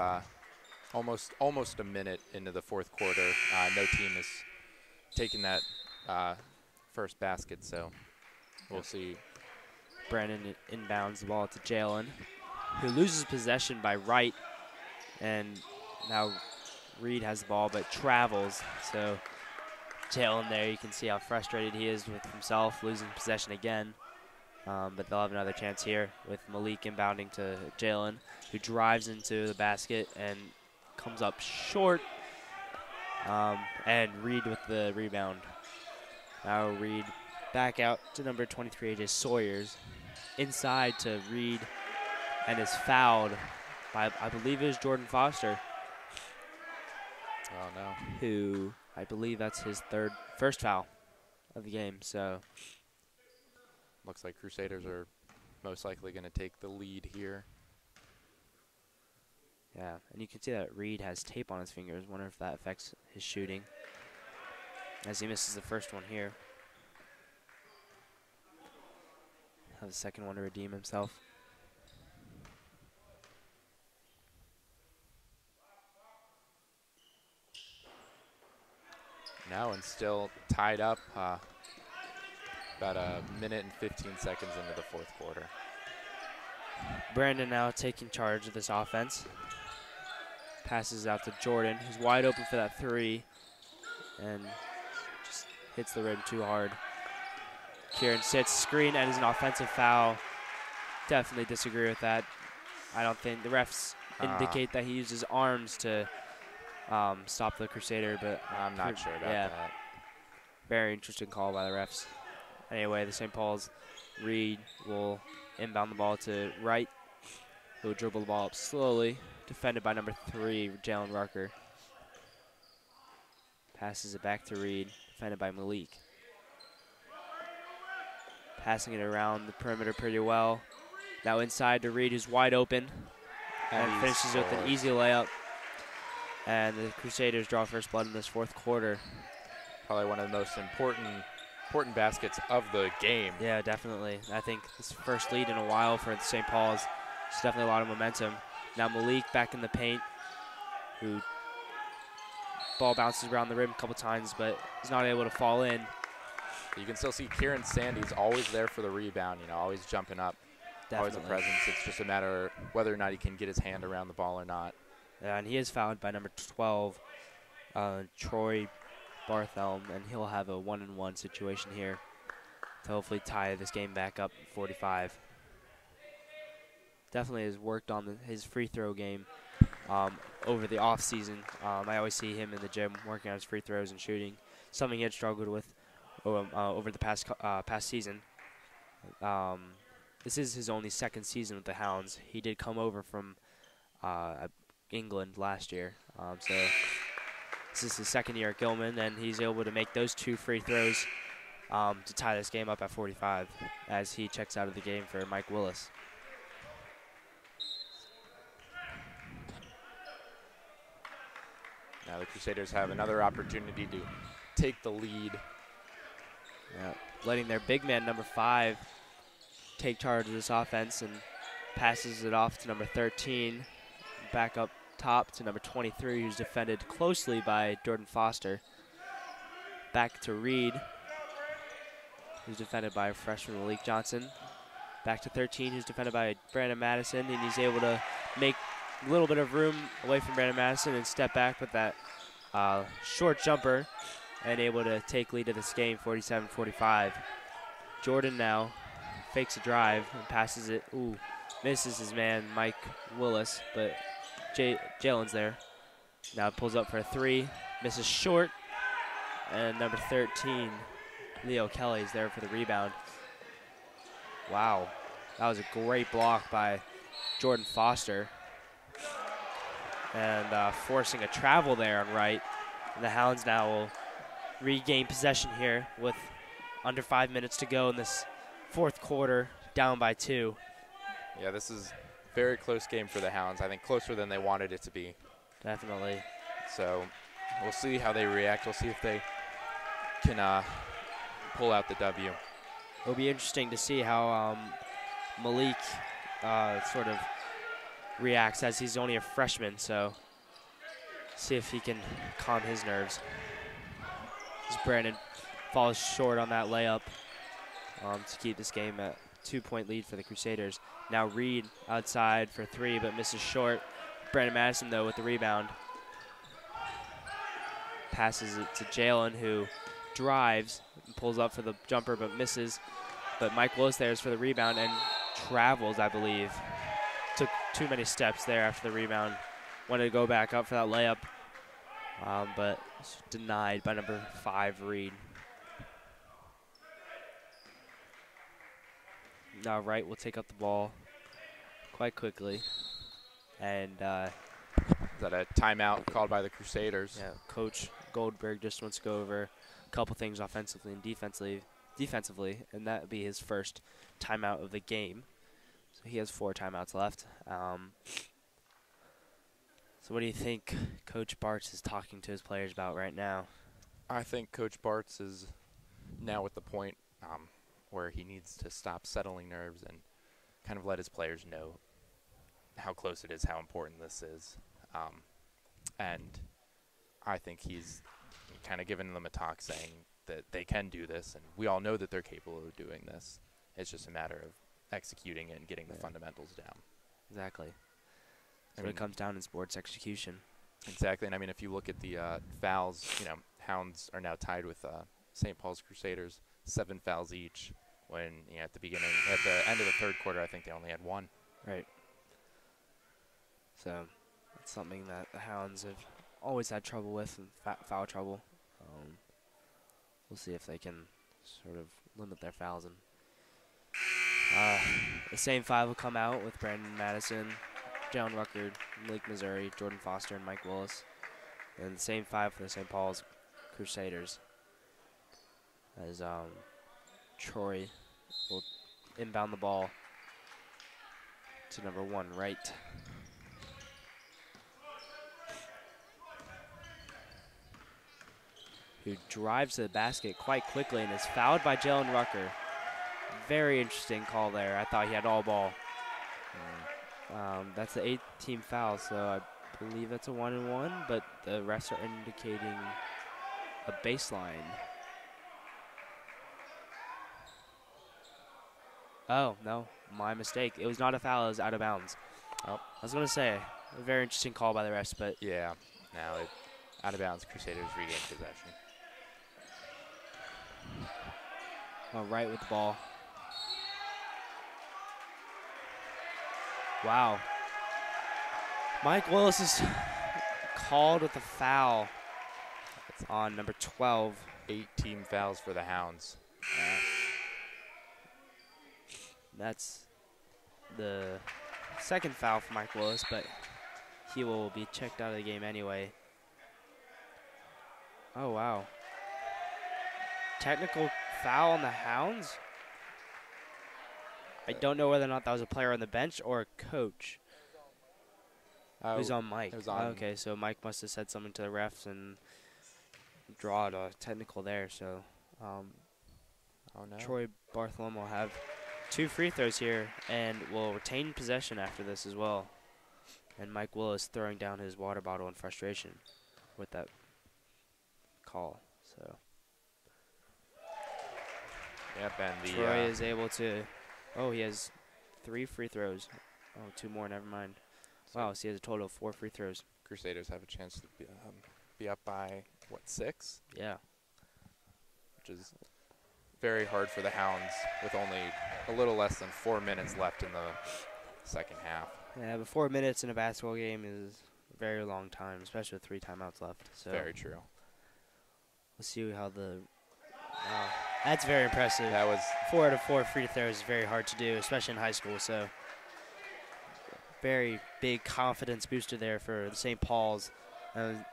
almost a minute into the fourth quarter. No team is taking that first basket, so we'll see. Brandon inbounds the ball to Jalen, who loses possession by right, and now Reed has the ball but travels. So Jalen there, you can see how frustrated he is with himself, losing possession again. But they'll have another chance here with Malik inbounding to Jalen, who drives into the basket and comes up short. And Reed with the rebound. Now Reed back out to number 23, AJ Sawyers. Inside to Reed, and is fouled by, I believe it is Jordan Foster. Oh, no. Who, I believe that's his first foul of the game, so. Looks like Crusaders are most likely going to take the lead here. Yeah, and you can see that Reed has tape on his fingers. Wonder if that affects his shooting, as he misses the first one here. Have the second one to redeem himself. Now and still tied up. About a minute and 15 seconds into the fourth quarter. Brandon now taking charge of this offense. Passes out to Jordan, who's wide open for that three, and just hits the rim too hard. Kieran sits screen, and is an offensive foul. Definitely disagree with that. I don't think the refs indicate that he uses arms to stop the Crusader, but I'm not sure about that. Very interesting call by the refs. Anyway, the St. Paul's Reed will inbound the ball to Wright, who will dribble the ball up slowly, defended by number 3, Jalen Rucker. Passes it back to Reed, defended by Malik. Passing it around the perimeter pretty well. Now inside to Reed, who's wide open, and finishes with an easy layup. And the Crusaders draw first blood in this fourth quarter. Probably one of the most important baskets of the game. Yeah, definitely. I think this first lead in a while for the St. Paul's. It's definitely a lot of momentum. Now Malik back in the paint, who ball bounces around the rim a couple times, but is not able to fall in. You can still see Kieran Sandy's always there for the rebound, always jumping up. always a Definitely. presence. It's just a matter of whether or not he can get his hand around the ball or not. And he is fouled by number 12, Troy Barthelm, and he'll have a 1-and-1 situation here to hopefully tie this game back up 45. Definitely has worked on his free throw game over the off season. I always see him in the gym working on his free throws and shooting, something he had struggled with over the past season. This is his only second season with the Hounds. He did come over from England last year, so this is his second year at Gilman, and he's able to make those 2 free throws to tie this game up at 45 as he checks out of the game for Mike Willis. Now the Crusaders have another opportunity to take the lead. Yeah, letting their big man, number 5, take charge of this offense and passes it off to number 13. Back up top to number 23, who's defended closely by Jordan Foster. Back to Reed, who's defended by freshman Malik Johnson. Back to 13, who's defended by Brandon Madison, and he's able to make a little bit of room away from Brandon Madison and step back with that short jumper and able to take lead of this game, 47-45. Jordan now fakes a drive and passes it. Ooh, misses his man, Mike Willis, but Jalen's there. Now pulls up for a 3, misses short, and number 13, Leo Kelly, is there for the rebound. Wow, that was a great block by Jordan Foster. And forcing a travel there on right. And the Hounds now will regain possession here with under 5 minutes to go in this fourth quarter, down by 2. Yeah, this is a very close game for the Hounds. I think closer than they wanted it to be. Definitely. So we'll see how they react. We'll see if they can pull out the W. It'll be interesting to see how Malik sort of reacts, as he's only a freshman, so see if he can calm his nerves. As Brandon falls short on that layup to keep this game at 2-point lead for the Crusaders. Now Reed outside for 3, but misses short. Brandon Madison, though, with the rebound. Passes it to Jalen, who drives and pulls up for the jumper, but misses. But Mike Willis there is for the rebound and travels, I believe. Took too many steps there after the rebound. Wanted to go back up for that layup, but denied by number 5, Reed. Now Wright will take up the ball quite quickly. And Is that a timeout called by the Crusaders? yeah, Coach Goldberg just wants to go over a couple things offensively and defensively, and that would be his first timeout of the game. So he has 4 timeouts left. So what do you think Coach Bartz is talking to his players about right now? I think Coach Bartz is now at the point where he needs to stop settling nerves and kind of let his players know how close it is, how important this is. And I think he's kind of given them a talk saying that they can do this, and we all know that they're capable of doing this. It's just a matter of executing it and getting the fundamentals down. Exactly. That's what it comes down in sports, execution. Exactly, and I mean, if you look at the fouls, Hounds are now tied with St. Paul's Crusaders, 7 fouls each. When at the end of the third quarter, I think they only had 1. Right. So that's something that the Hounds have always had trouble with, and foul trouble. We'll see if they can sort of limit their fouls. And the same 5 will come out with Brandon Madison, Jalen Rucker, Lake Missouri, Jordan Foster, and Mike Willis. And the same 5 for the St. Paul's Crusaders. As Troy will inbound the ball to number 1, Wright. Who drives to the basket quite quickly and is fouled by Jalen Rucker. Very interesting call there. I thought he had all ball. That's the 8th team foul, so I believe that's a 1-and-1, but the refs are indicating a baseline. Oh, no, my mistake. It was not a foul. It was out of bounds. Oh. I was going to say, a very interesting call by the refs, but Yeah. Now out of bounds. Crusaders regain possession. right with the ball. Wow. Mike Willis is called with a foul on number 12. 8 team fouls for the Hounds. That's the second foul for Mike Willis, but he will be checked out of the game anyway. Oh, wow. Technical foul on the Hounds? I don't know whether or not that was a player on the bench or a coach. It was on Mike. It was on. Okay, so Mike must have said something to the refs and drawed a technical there. So Oh, no. Troy Bartholomew will have 2 free throws here and will retain possession after this as well. And Mike Willis throwing down his water bottle in frustration with that call. So Yep, and the Troy is able to. Oh, he has 3 free throws. Oh, 2 more. Never mind. Wow, so he has a total of 4 free throws. Crusaders have a chance to be up by, what, 6? Yeah. Which is very hard for the Hounds with only a little less than 4 minutes left in the second half. Yeah, but 4 minutes in a basketball game is a very long time, especially with 3 timeouts left. So Very true. let's see how the. Wow, that's very impressive. That was 4 out of 4 free throws is very hard to do, especially in high school. So very big confidence booster there for the St. Paul's, and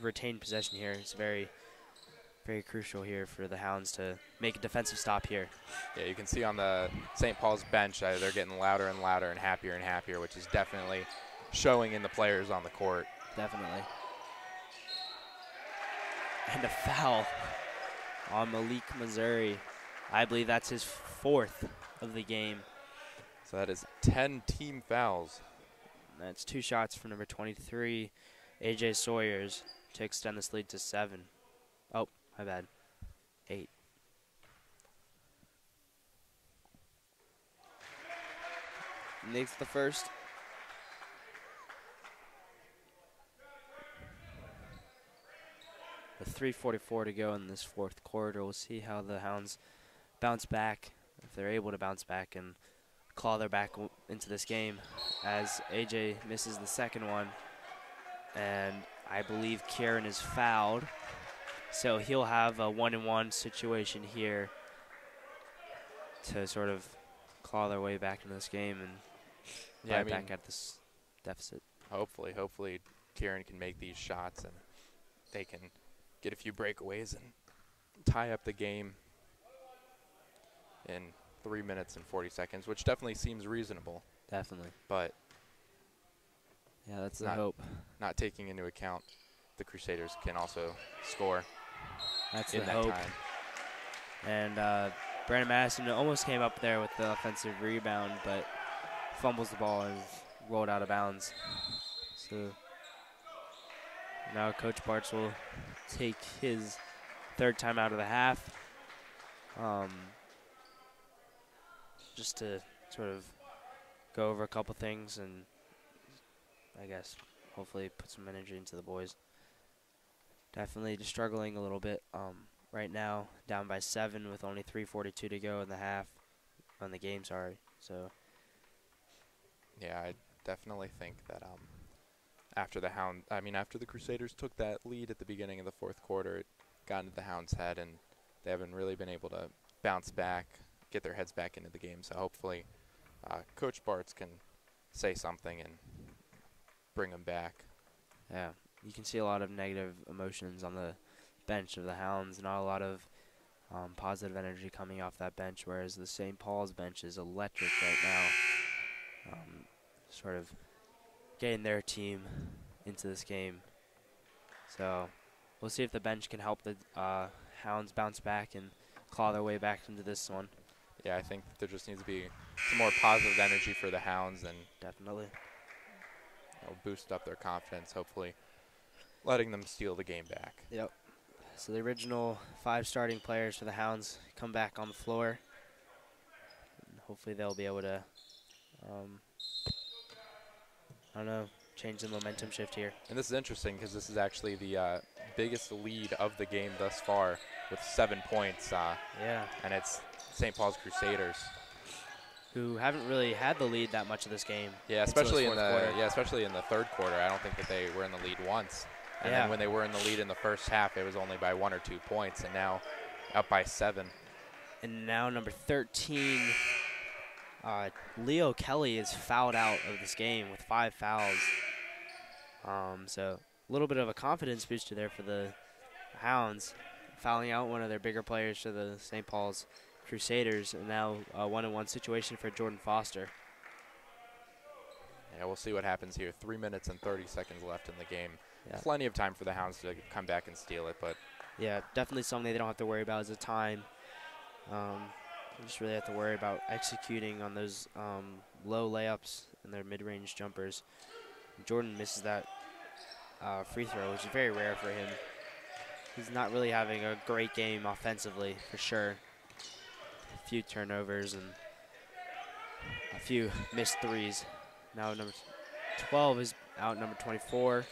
retain possession here. It's very, very crucial here for the Hounds to make a defensive stop here. Yeah, you can see on the St. Paul's bench they're getting louder and louder and happier, which is definitely showing in the players on the court. Definitely. And a foul on Malik Missouri. I believe that's his 4th of the game. So that is 10 team fouls. That's 2 shots from number 23, A.J. Sawyers, to extend this lead to 7. Oh, my bad. 8. Nate's the first. With 3:44 to go in this 4th quarter, we'll see how the Hounds bounce back, if they're able to bounce back and claw their back into this game, as AJ misses the second one, and I believe Kieran is fouled, so he'll have a 1-and-1 situation here to sort of claw their way back into this game and fight back at this deficit. Hopefully Kieran can make these shots and they can get a few breakaways and tie up the game in 3 minutes and 40 seconds, which definitely seems reasonable. Definitely. But yeah, that's the hope. Not taking into account the Crusaders can also score. That's in the that hope. time. And Brandon Madison almost came up there with the offensive rebound, but fumbles the ball and rolled out of bounds. So now Coach Bartz will take his 3rd time out of the half. Just to sort of go over a couple things and I guess hopefully put some energy into the boys. Definitely just struggling a little bit right now, down by 7 with only 3:42 to go in the half, on the game, sorry. So Yeah, I definitely think that after the Crusaders took that lead at the beginning of the 4th quarter, it got into the Hounds' head, and they haven't really been able to bounce back, get their heads back into the game. So hopefully Coach Bartz can say something and bring them back. yeah, you can see a lot of negative emotions on the bench of the Hounds, not a lot of positive energy coming off that bench, whereas the St. Paul's bench is electric right now, sort of getting their team into this game. So we'll see if the bench can help the Hounds bounce back and claw their way back into this one. Yeah, I think there just needs to be some more positive energy for the Hounds, and Definitely. it'll boost up their confidence, hopefully letting them steal the game back. Yep. So the original 5 starting players for the Hounds come back on the floor. And hopefully they'll be able to, I don't know, change the momentum shift here. And this is interesting because this is actually the biggest lead of the game thus far with 7 points. Yeah. And it's St. Paul's Crusaders, who haven't really had the lead that much of this game. Yeah, until especially this in fourth quarter. especially in the third quarter. I don't think that they were in the lead once. And Yeah. then when they were in the lead in the first half, it was only by 1 or 2 points, and now up by 7. And now number 13, Leo Kelly is fouled out of this game with 5 fouls. So a little bit of a confidence booster there for the Hounds, fouling out one of their bigger players to the St. Paul's Crusaders, and now a 1-on-1 situation for Jordan Foster. Yeah, we'll see what happens here. 3 minutes and 30 seconds left in the game. Yeah. Plenty of time for the Hounds to come back and steal it, but Yeah, definitely something they don't have to worry about is the time. They just really have to worry about executing on those low layups and their mid-range jumpers. Jordan misses that free throw, which is very rare for him. He's not really having a great game offensively, for sure. A few turnovers and a few missed threes. Now number 12 is out, number 24.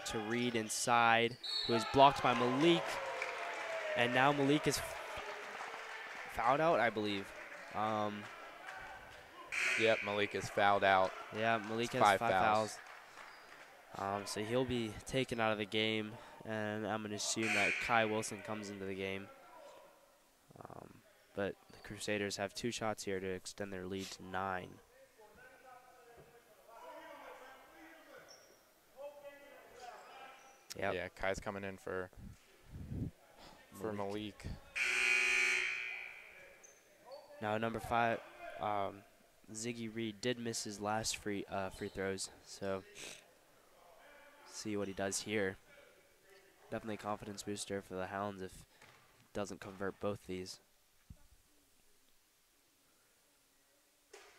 To Reed inside, who is blocked by Malik. And now Malik is fouled out, I believe. Yep, Malik is fouled out. Yeah, Malik has 5 fouls. So he'll be taken out of the game, and I'm going to assume that Kai Wilson comes into the game. But the Crusaders have 2 shots here to extend their lead to 9. Yep. Yeah, Kai's coming in for Malik. Now number 5, Ziggy Reed did miss his last free throws, so see what he does here. Definitely a confidence booster for the Hounds if he doesn't convert both these.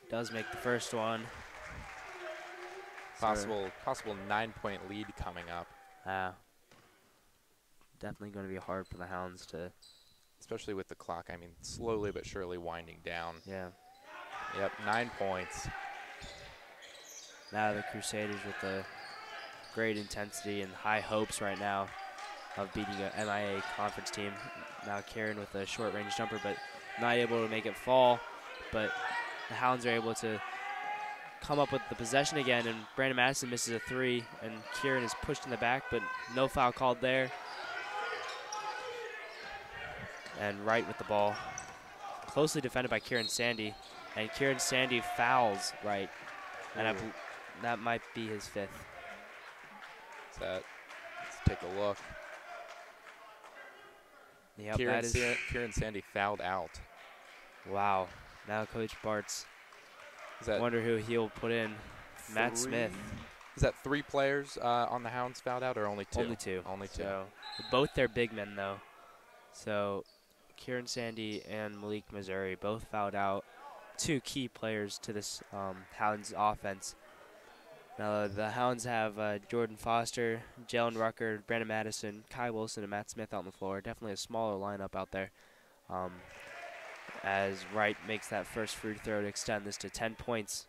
Does make the first one. Possible 9-point lead coming up. Definitely going to be hard for the Hounds to, especially with the clock. I mean, slowly but surely winding down. yeah. Yep, 9 points. Now the Crusaders with the great intensity and high hopes right now of beating a MIA conference team. Now Karen with a short range jumper, but not able to make it fall. But the Hounds are able to come up with the possession again, and Brandon Madison misses a 3, and Kieran is pushed in the back, but no foul called there. And Wright with the ball. Closely defended by Kieran Sandy, and Kieran Sandy fouls Wright, and that might be his 5th. Let's take a look. Yep, Kieran Sandy fouled out. Wow. Now Coach Bartz, wonder who he'll put in. Matt Smith. Is that 3 players on the Hounds fouled out, or only 2? Only 2. Only 2. So both their big men, though. So Kieran Sandy and Malik Missouri both fouled out. 2 key players to this Hounds offense. Now the Hounds have Jordan Foster, Jalen Rucker, Brandon Madison, Kai Wilson, and Matt Smith out on the floor. Definitely a smaller lineup out there. As Wright makes that first free throw to extend this to 10 points.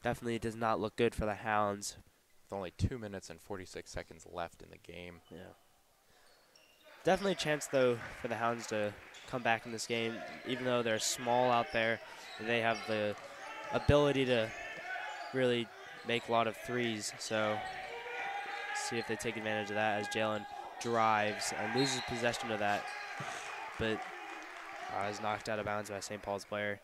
Definitely does not look good for the Hounds. With only 2 minutes and 46 seconds left in the game. Yeah. Definitely a chance, though, for the Hounds to come back in this game. Even though they're small out there, they have the ability to really make a lot of threes. So see if they take advantage of that as Jalen drives and loses possession of that. But is knocked out of bounds by St. Paul's player.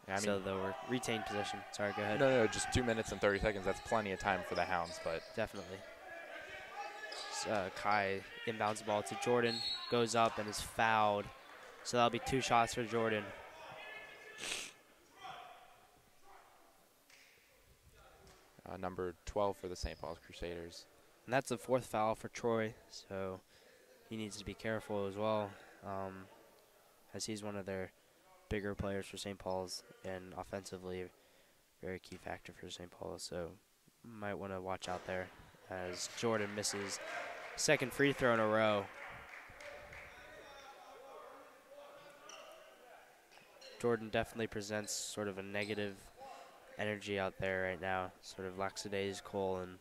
Yeah, so they'll retain possession. Sorry, go ahead. No, just 2 minutes and 30 seconds. That's plenty of time for the Hounds, but definitely. Kai inbounds the ball to Jordan, goes up and is fouled. So that'll be 2 shots for Jordan. Number 12 for the St. Paul's Crusaders. And that's the 4th foul for Troy, so he needs to be careful as well, as he's one of their bigger players for St. Paul's and offensively very key factor for St. Paul's. So might want to watch out there as Jordan misses 2nd free throw in a row. Jordan definitely presents sort of a negative energy out there right now, sort of lackadaisical and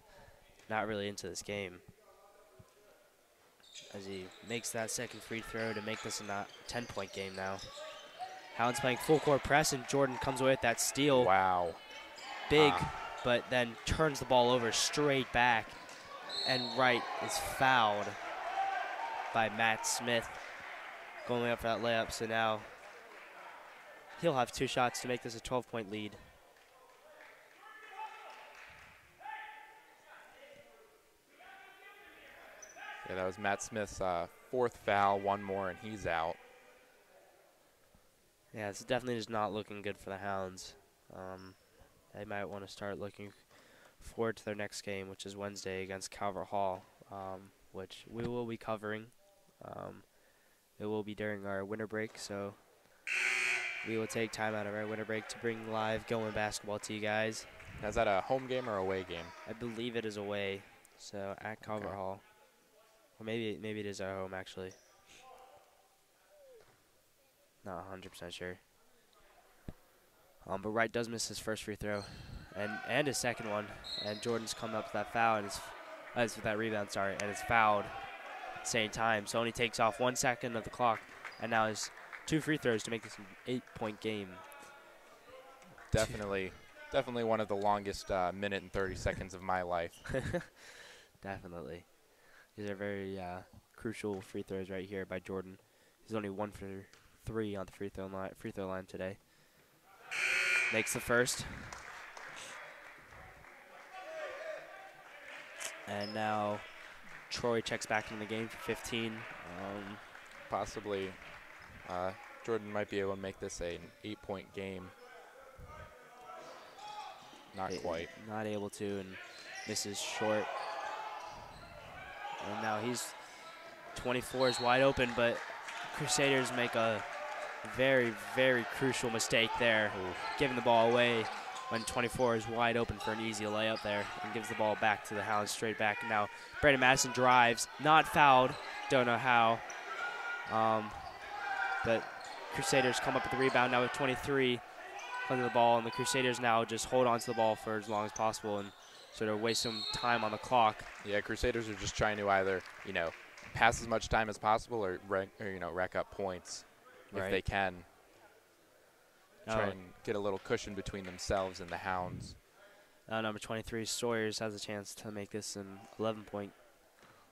not really into this game. As he makes that second free throw to make this a 10-point game now. Hounds playing full court press, and Jordan comes away with that steal. Wow. Big, but then turns the ball over straight back. And Wright is fouled by Matt Smith going up for that layup. So now he'll have 2 shots to make this a 12-point lead. Yeah, that was Matt Smith's 4th foul, 1 more, and he's out. Yeah, it's definitely just not looking good for the Hounds. They might want to start looking forward to their next game, which is Wednesday against Calvert Hall, which we will be covering. It will be during our winter break, so we will take time out of our winter break to bring live Gilman basketball to you guys. Is that a home game or away game? I believe it is away, so at Calvert Hall. Or maybe it is our home, actually. Not 100% sure. But Wright does miss his first free throw, and his second one. And Jordan's coming up with that foul, and with that rebound, sorry, and it's fouled at the same time. So only takes off 1 second of the clock, and now has 2 free throws to make this an 8-point game. Definitely one of the longest minute and 30 seconds of my life. Definitely. These are very crucial free throws right here by Jordan. He's only 1 for 3 on the free throw line today. Makes the first. And now Troy checks back in the game for 15. Possibly Jordan might be able to make this an 8-point game. Not quite. Not able to, and misses short. And now he's 24 is wide open, but Crusaders make a very, very crucial mistake there, giving the ball away when 24 is wide open for an easy layup there, and gives the ball back to the Hounds straight back. And now Brandon Madison drives, not fouled, don't know how. But Crusaders come up with the rebound now with 23 under the ball, and the Crusaders now just hold on to the ball for as long as possible and sort of waste some time on the clock. Yeah, Crusaders are just trying to either, pass as much time as possible or rack up points if they can. Try and get a little cushion between themselves and the Hounds. Number 23, Sawyers, has a chance to make this an 11-point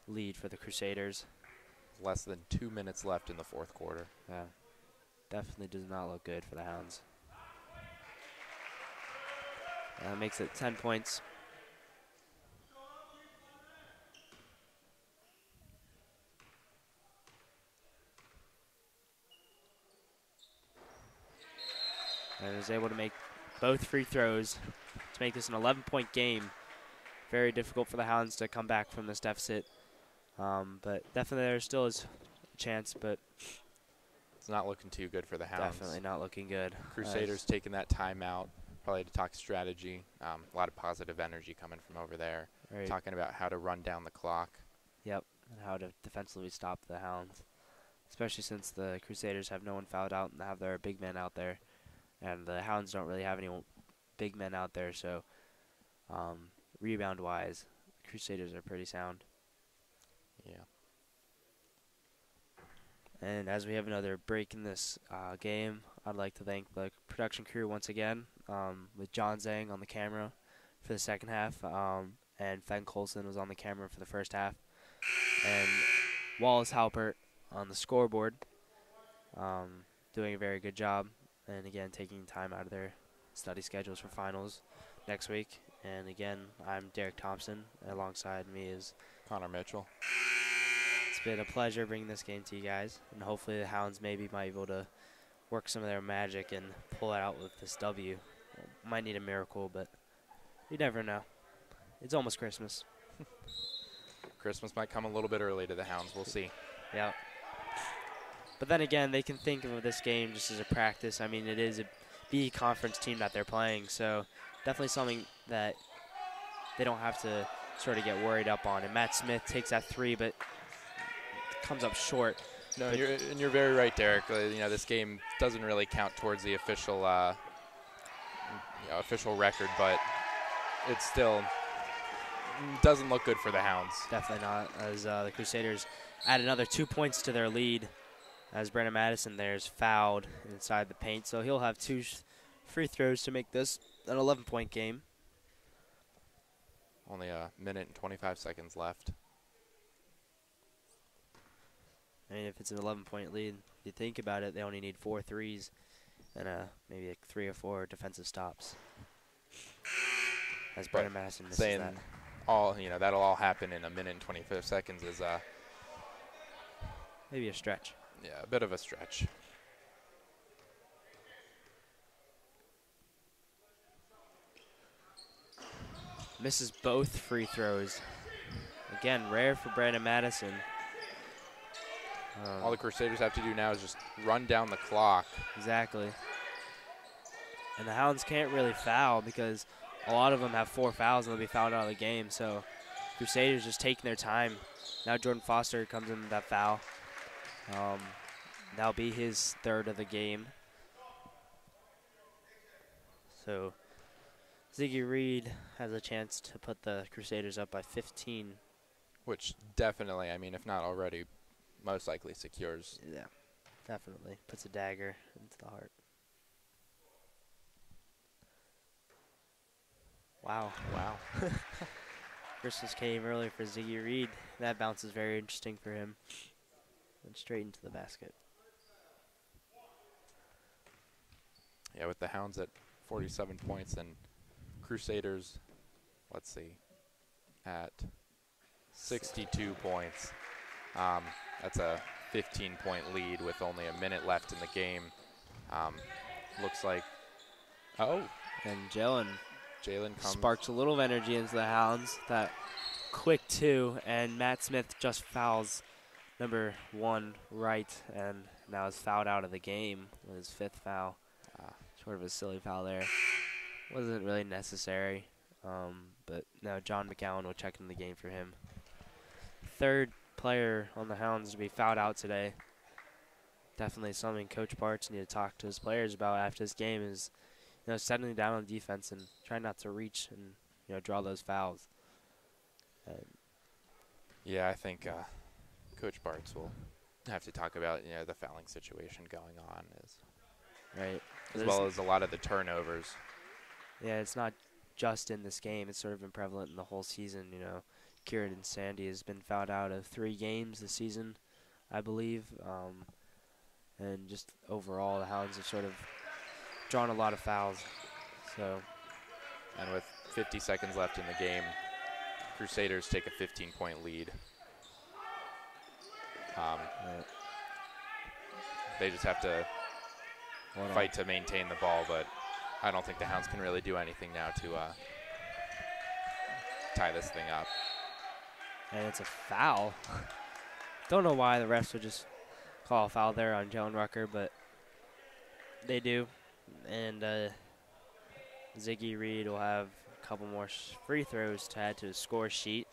lead for the Crusaders. Less than 2 minutes left in the 4th quarter. Yeah, definitely does not look good for the Hounds. Makes it 10 points. And is able to make both free throws to make this an 11-point game. Very difficult for the Hounds to come back from this deficit. But definitely there still is a chance, but it's not looking too good for the Hounds. Definitely not looking good. Crusaders taking that timeout, probably to talk strategy. A lot of positive energy coming from over there. Right. Talking about how to run down the clock. Yep, and how to defensively stop the Hounds. Especially since the Crusaders have no one fouled out and have their big men out there. And the Hounds don't really have any big men out there, so rebound-wise, Crusaders are pretty sound. Yeah. And as we have another break in this game, I'd like to thank the production crew once again, with John Zhang on the camera for the second half, and Fen Colson was on the camera for the first half, and Wallace Halpert on the scoreboard, doing a very good job. And again, taking time out of their study schedules for finals next week. And again, I'm Derek Thompson. Alongside me is Connor Mitchell. It's been a pleasure bringing this game to you guys. And hopefully the Hounds maybe might be able to work some of their magic and pull it out with this W. Might need a miracle, but you never know. It's almost Christmas. Christmas might come a little bit early to the Hounds. We'll see. Yeah. But then again, they can think of this game just as a practice. I mean, it is a B conference team that they're playing, so definitely something that they don't have to sort of get worried up on. And Matt Smith takes that 3, but comes up short. No, you're very right, Derek. This game doesn't really count towards the official official record, but it still doesn't look good for the Hounds. Definitely not, as the Crusaders add another 2 points to their lead, as Brandon Madison there's fouled inside the paint, so he'll have 2 free throws to make this an 11-point game. Only a minute and 25 seconds left. I mean, if it's an 11-point lead, you think about it, they only need 4 threes and maybe like 3 or 4 defensive stops. As Brandon Madison misses saying that. That'll all happen in a minute and 25 seconds is Maybe a stretch. yeah, a bit of a stretch. Misses both free throws. Again, rare for Brandon Madison. All the Crusaders have to do now is just run down the clock. Exactly. And the Hounds can't really foul because a lot of them have 4 fouls and they'll be fouled out of the game. So Crusaders just taking their time. Now Jordan Foster comes in with that foul. That'll be his 3rd of the game. So Ziggy Reed has a chance to put the Crusaders up by 15. Which definitely, I mean, if not already, most likely secures. Yeah, definitely. Puts a dagger into the heart. Wow. Wow. Christmas came early for Ziggy Reed. That bounce is very interesting for him. Went straight into the basket. Yeah, with the Hounds at 47 points and Crusaders, let's see, at 62 points. That's a 15-point lead with only a minute left in the game. Looks like, And Jalen comes. sparks a little of energy into the Hounds. That quick 2, and Matt Smith just fouls number 1 right, and now is fouled out of the game with his 5th foul. Sort of a silly foul there. Wasn't really necessary, but now John McGowan will check in the game for him. 3rd player on the Hounds to be fouled out today. Definitely something Coach Bartz need to talk to his players about after this game is, settling down on defense and trying not to reach and, draw those fouls. Yeah, I think Coach Bartz will have to talk about, the fouling situation going on Right. as well as a lot of the turnovers. Yeah, it's not just in this game. It's sort of been prevalent in the whole season, Kieran Sandy has been fouled out of 3 games this season, I believe. And just overall, the Hounds have sort of drawn a lot of fouls. And with 50 seconds left in the game, Crusaders take a 15-point lead. They just have to fight to maintain the ball, but I don't think the Hounds can really do anything now to tie this thing up. And it's a foul. Don't know why the refs would just call a foul there on Jalen Rucker, but they do. And Ziggy Reed will have a couple more free throws to add to his score sheet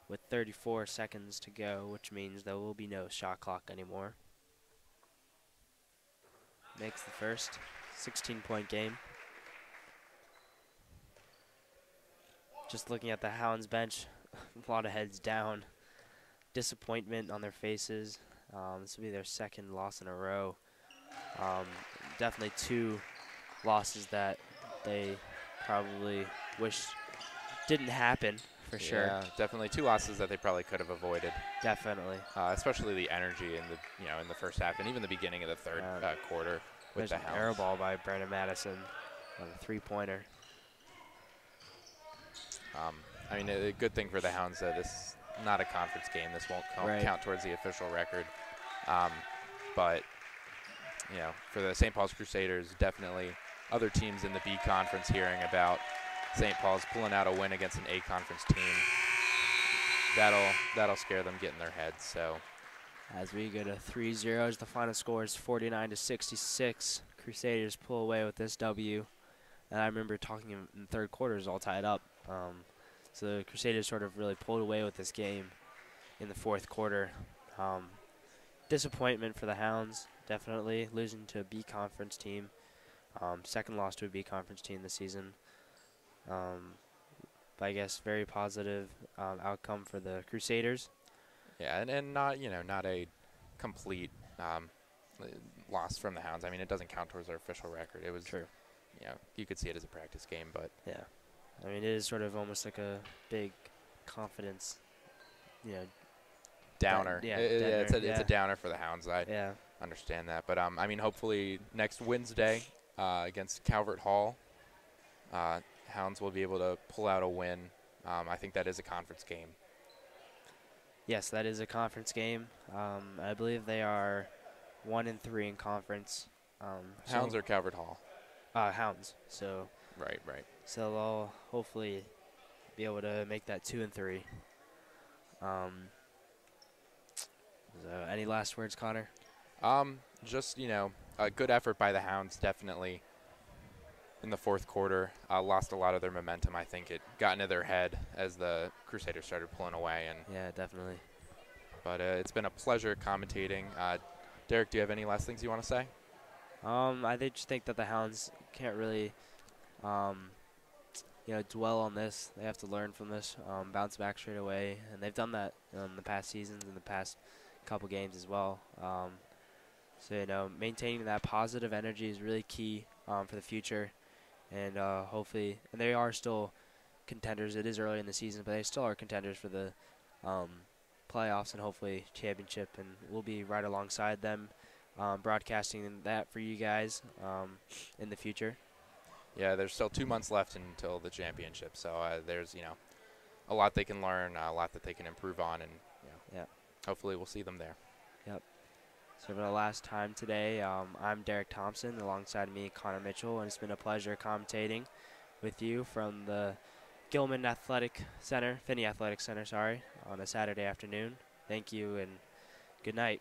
with 34 seconds to go, which means there will be no shot clock anymore. Makes the first 16-point game. Just looking at the Hounds bench, a lot of heads down. Disappointment on their faces. This will be their 2nd loss in a row. Definitely 2 losses that they probably wish didn't happen for sure. Yeah, definitely 2 losses that they probably could have avoided. Definitely. Especially the energy in the in the first half and even the beginning of the 3rd quarter with There's the an Hounds. air ball by Brandon Madison on a 3-pointer. I mean, a good thing for the Hounds that this is not a conference game. This won't count towards the official record. But, for the St. Paul's Crusaders, definitely other teams in the B conference hearing about St. Paul's pulling out a win against an A conference team. That'll scare them, get in their heads. So, as we go to 3-0, the final score is 49-66. Crusaders pull away with this W. And I remember talking in the 3rd quarter, it was all tied up. So the Crusaders sort of really pulled away with this game. in the fourth quarter. Disappointment for the Hounds, definitely losing to a B conference team. Second loss to a B conference team this season. But I guess very positive outcome for the Crusaders. Yeah, and not, not a complete loss from the Hounds. I mean, it doesn't count towards their official record. It was True. You could see it as a practice game, but Yeah. I mean, it is sort of almost like a big confidence, downer. It's a downer for the Hounds. I Yeah. understand that, but I mean, hopefully next Wednesday against Calvert Hall, Hounds will be able to pull out a win. I think that is a conference game. Yes, that is a conference game. I believe they are 1-3 in conference. Hounds or Calvert Hall? Hounds. So Right. so they'll hopefully be able to make that 2-3. So any last words, Connor? Just a good effort by the Hounds, definitely. In the fourth quarter, lost a lot of their momentum. I think it got into their head as the Crusaders started pulling away. Yeah, definitely. But it's been a pleasure commentating. Derek, do you have any last things you want to say? I just think that the Hounds can't really, dwell on this. They have to learn from this, bounce back straight away, and they've done that in the past seasons, in the past couple games as well. So maintaining that positive energy is really key for the future, and hopefully, and they are still contenders. It is early in the season, but they still are contenders for the playoffs and hopefully championship, and we'll be right alongside them, broadcasting that for you guys in the future. Yeah, there's still 2 months left until the championship, so there's a lot they can learn, a lot that they can improve on, and hopefully we'll see them there. Yep. So for the last time today, I'm Derek Thompson, alongside me, Connor Mitchell, and it's been a pleasure commentating with you from the Gilman Finney Athletic Center, on a Saturday afternoon. Thank you and good night.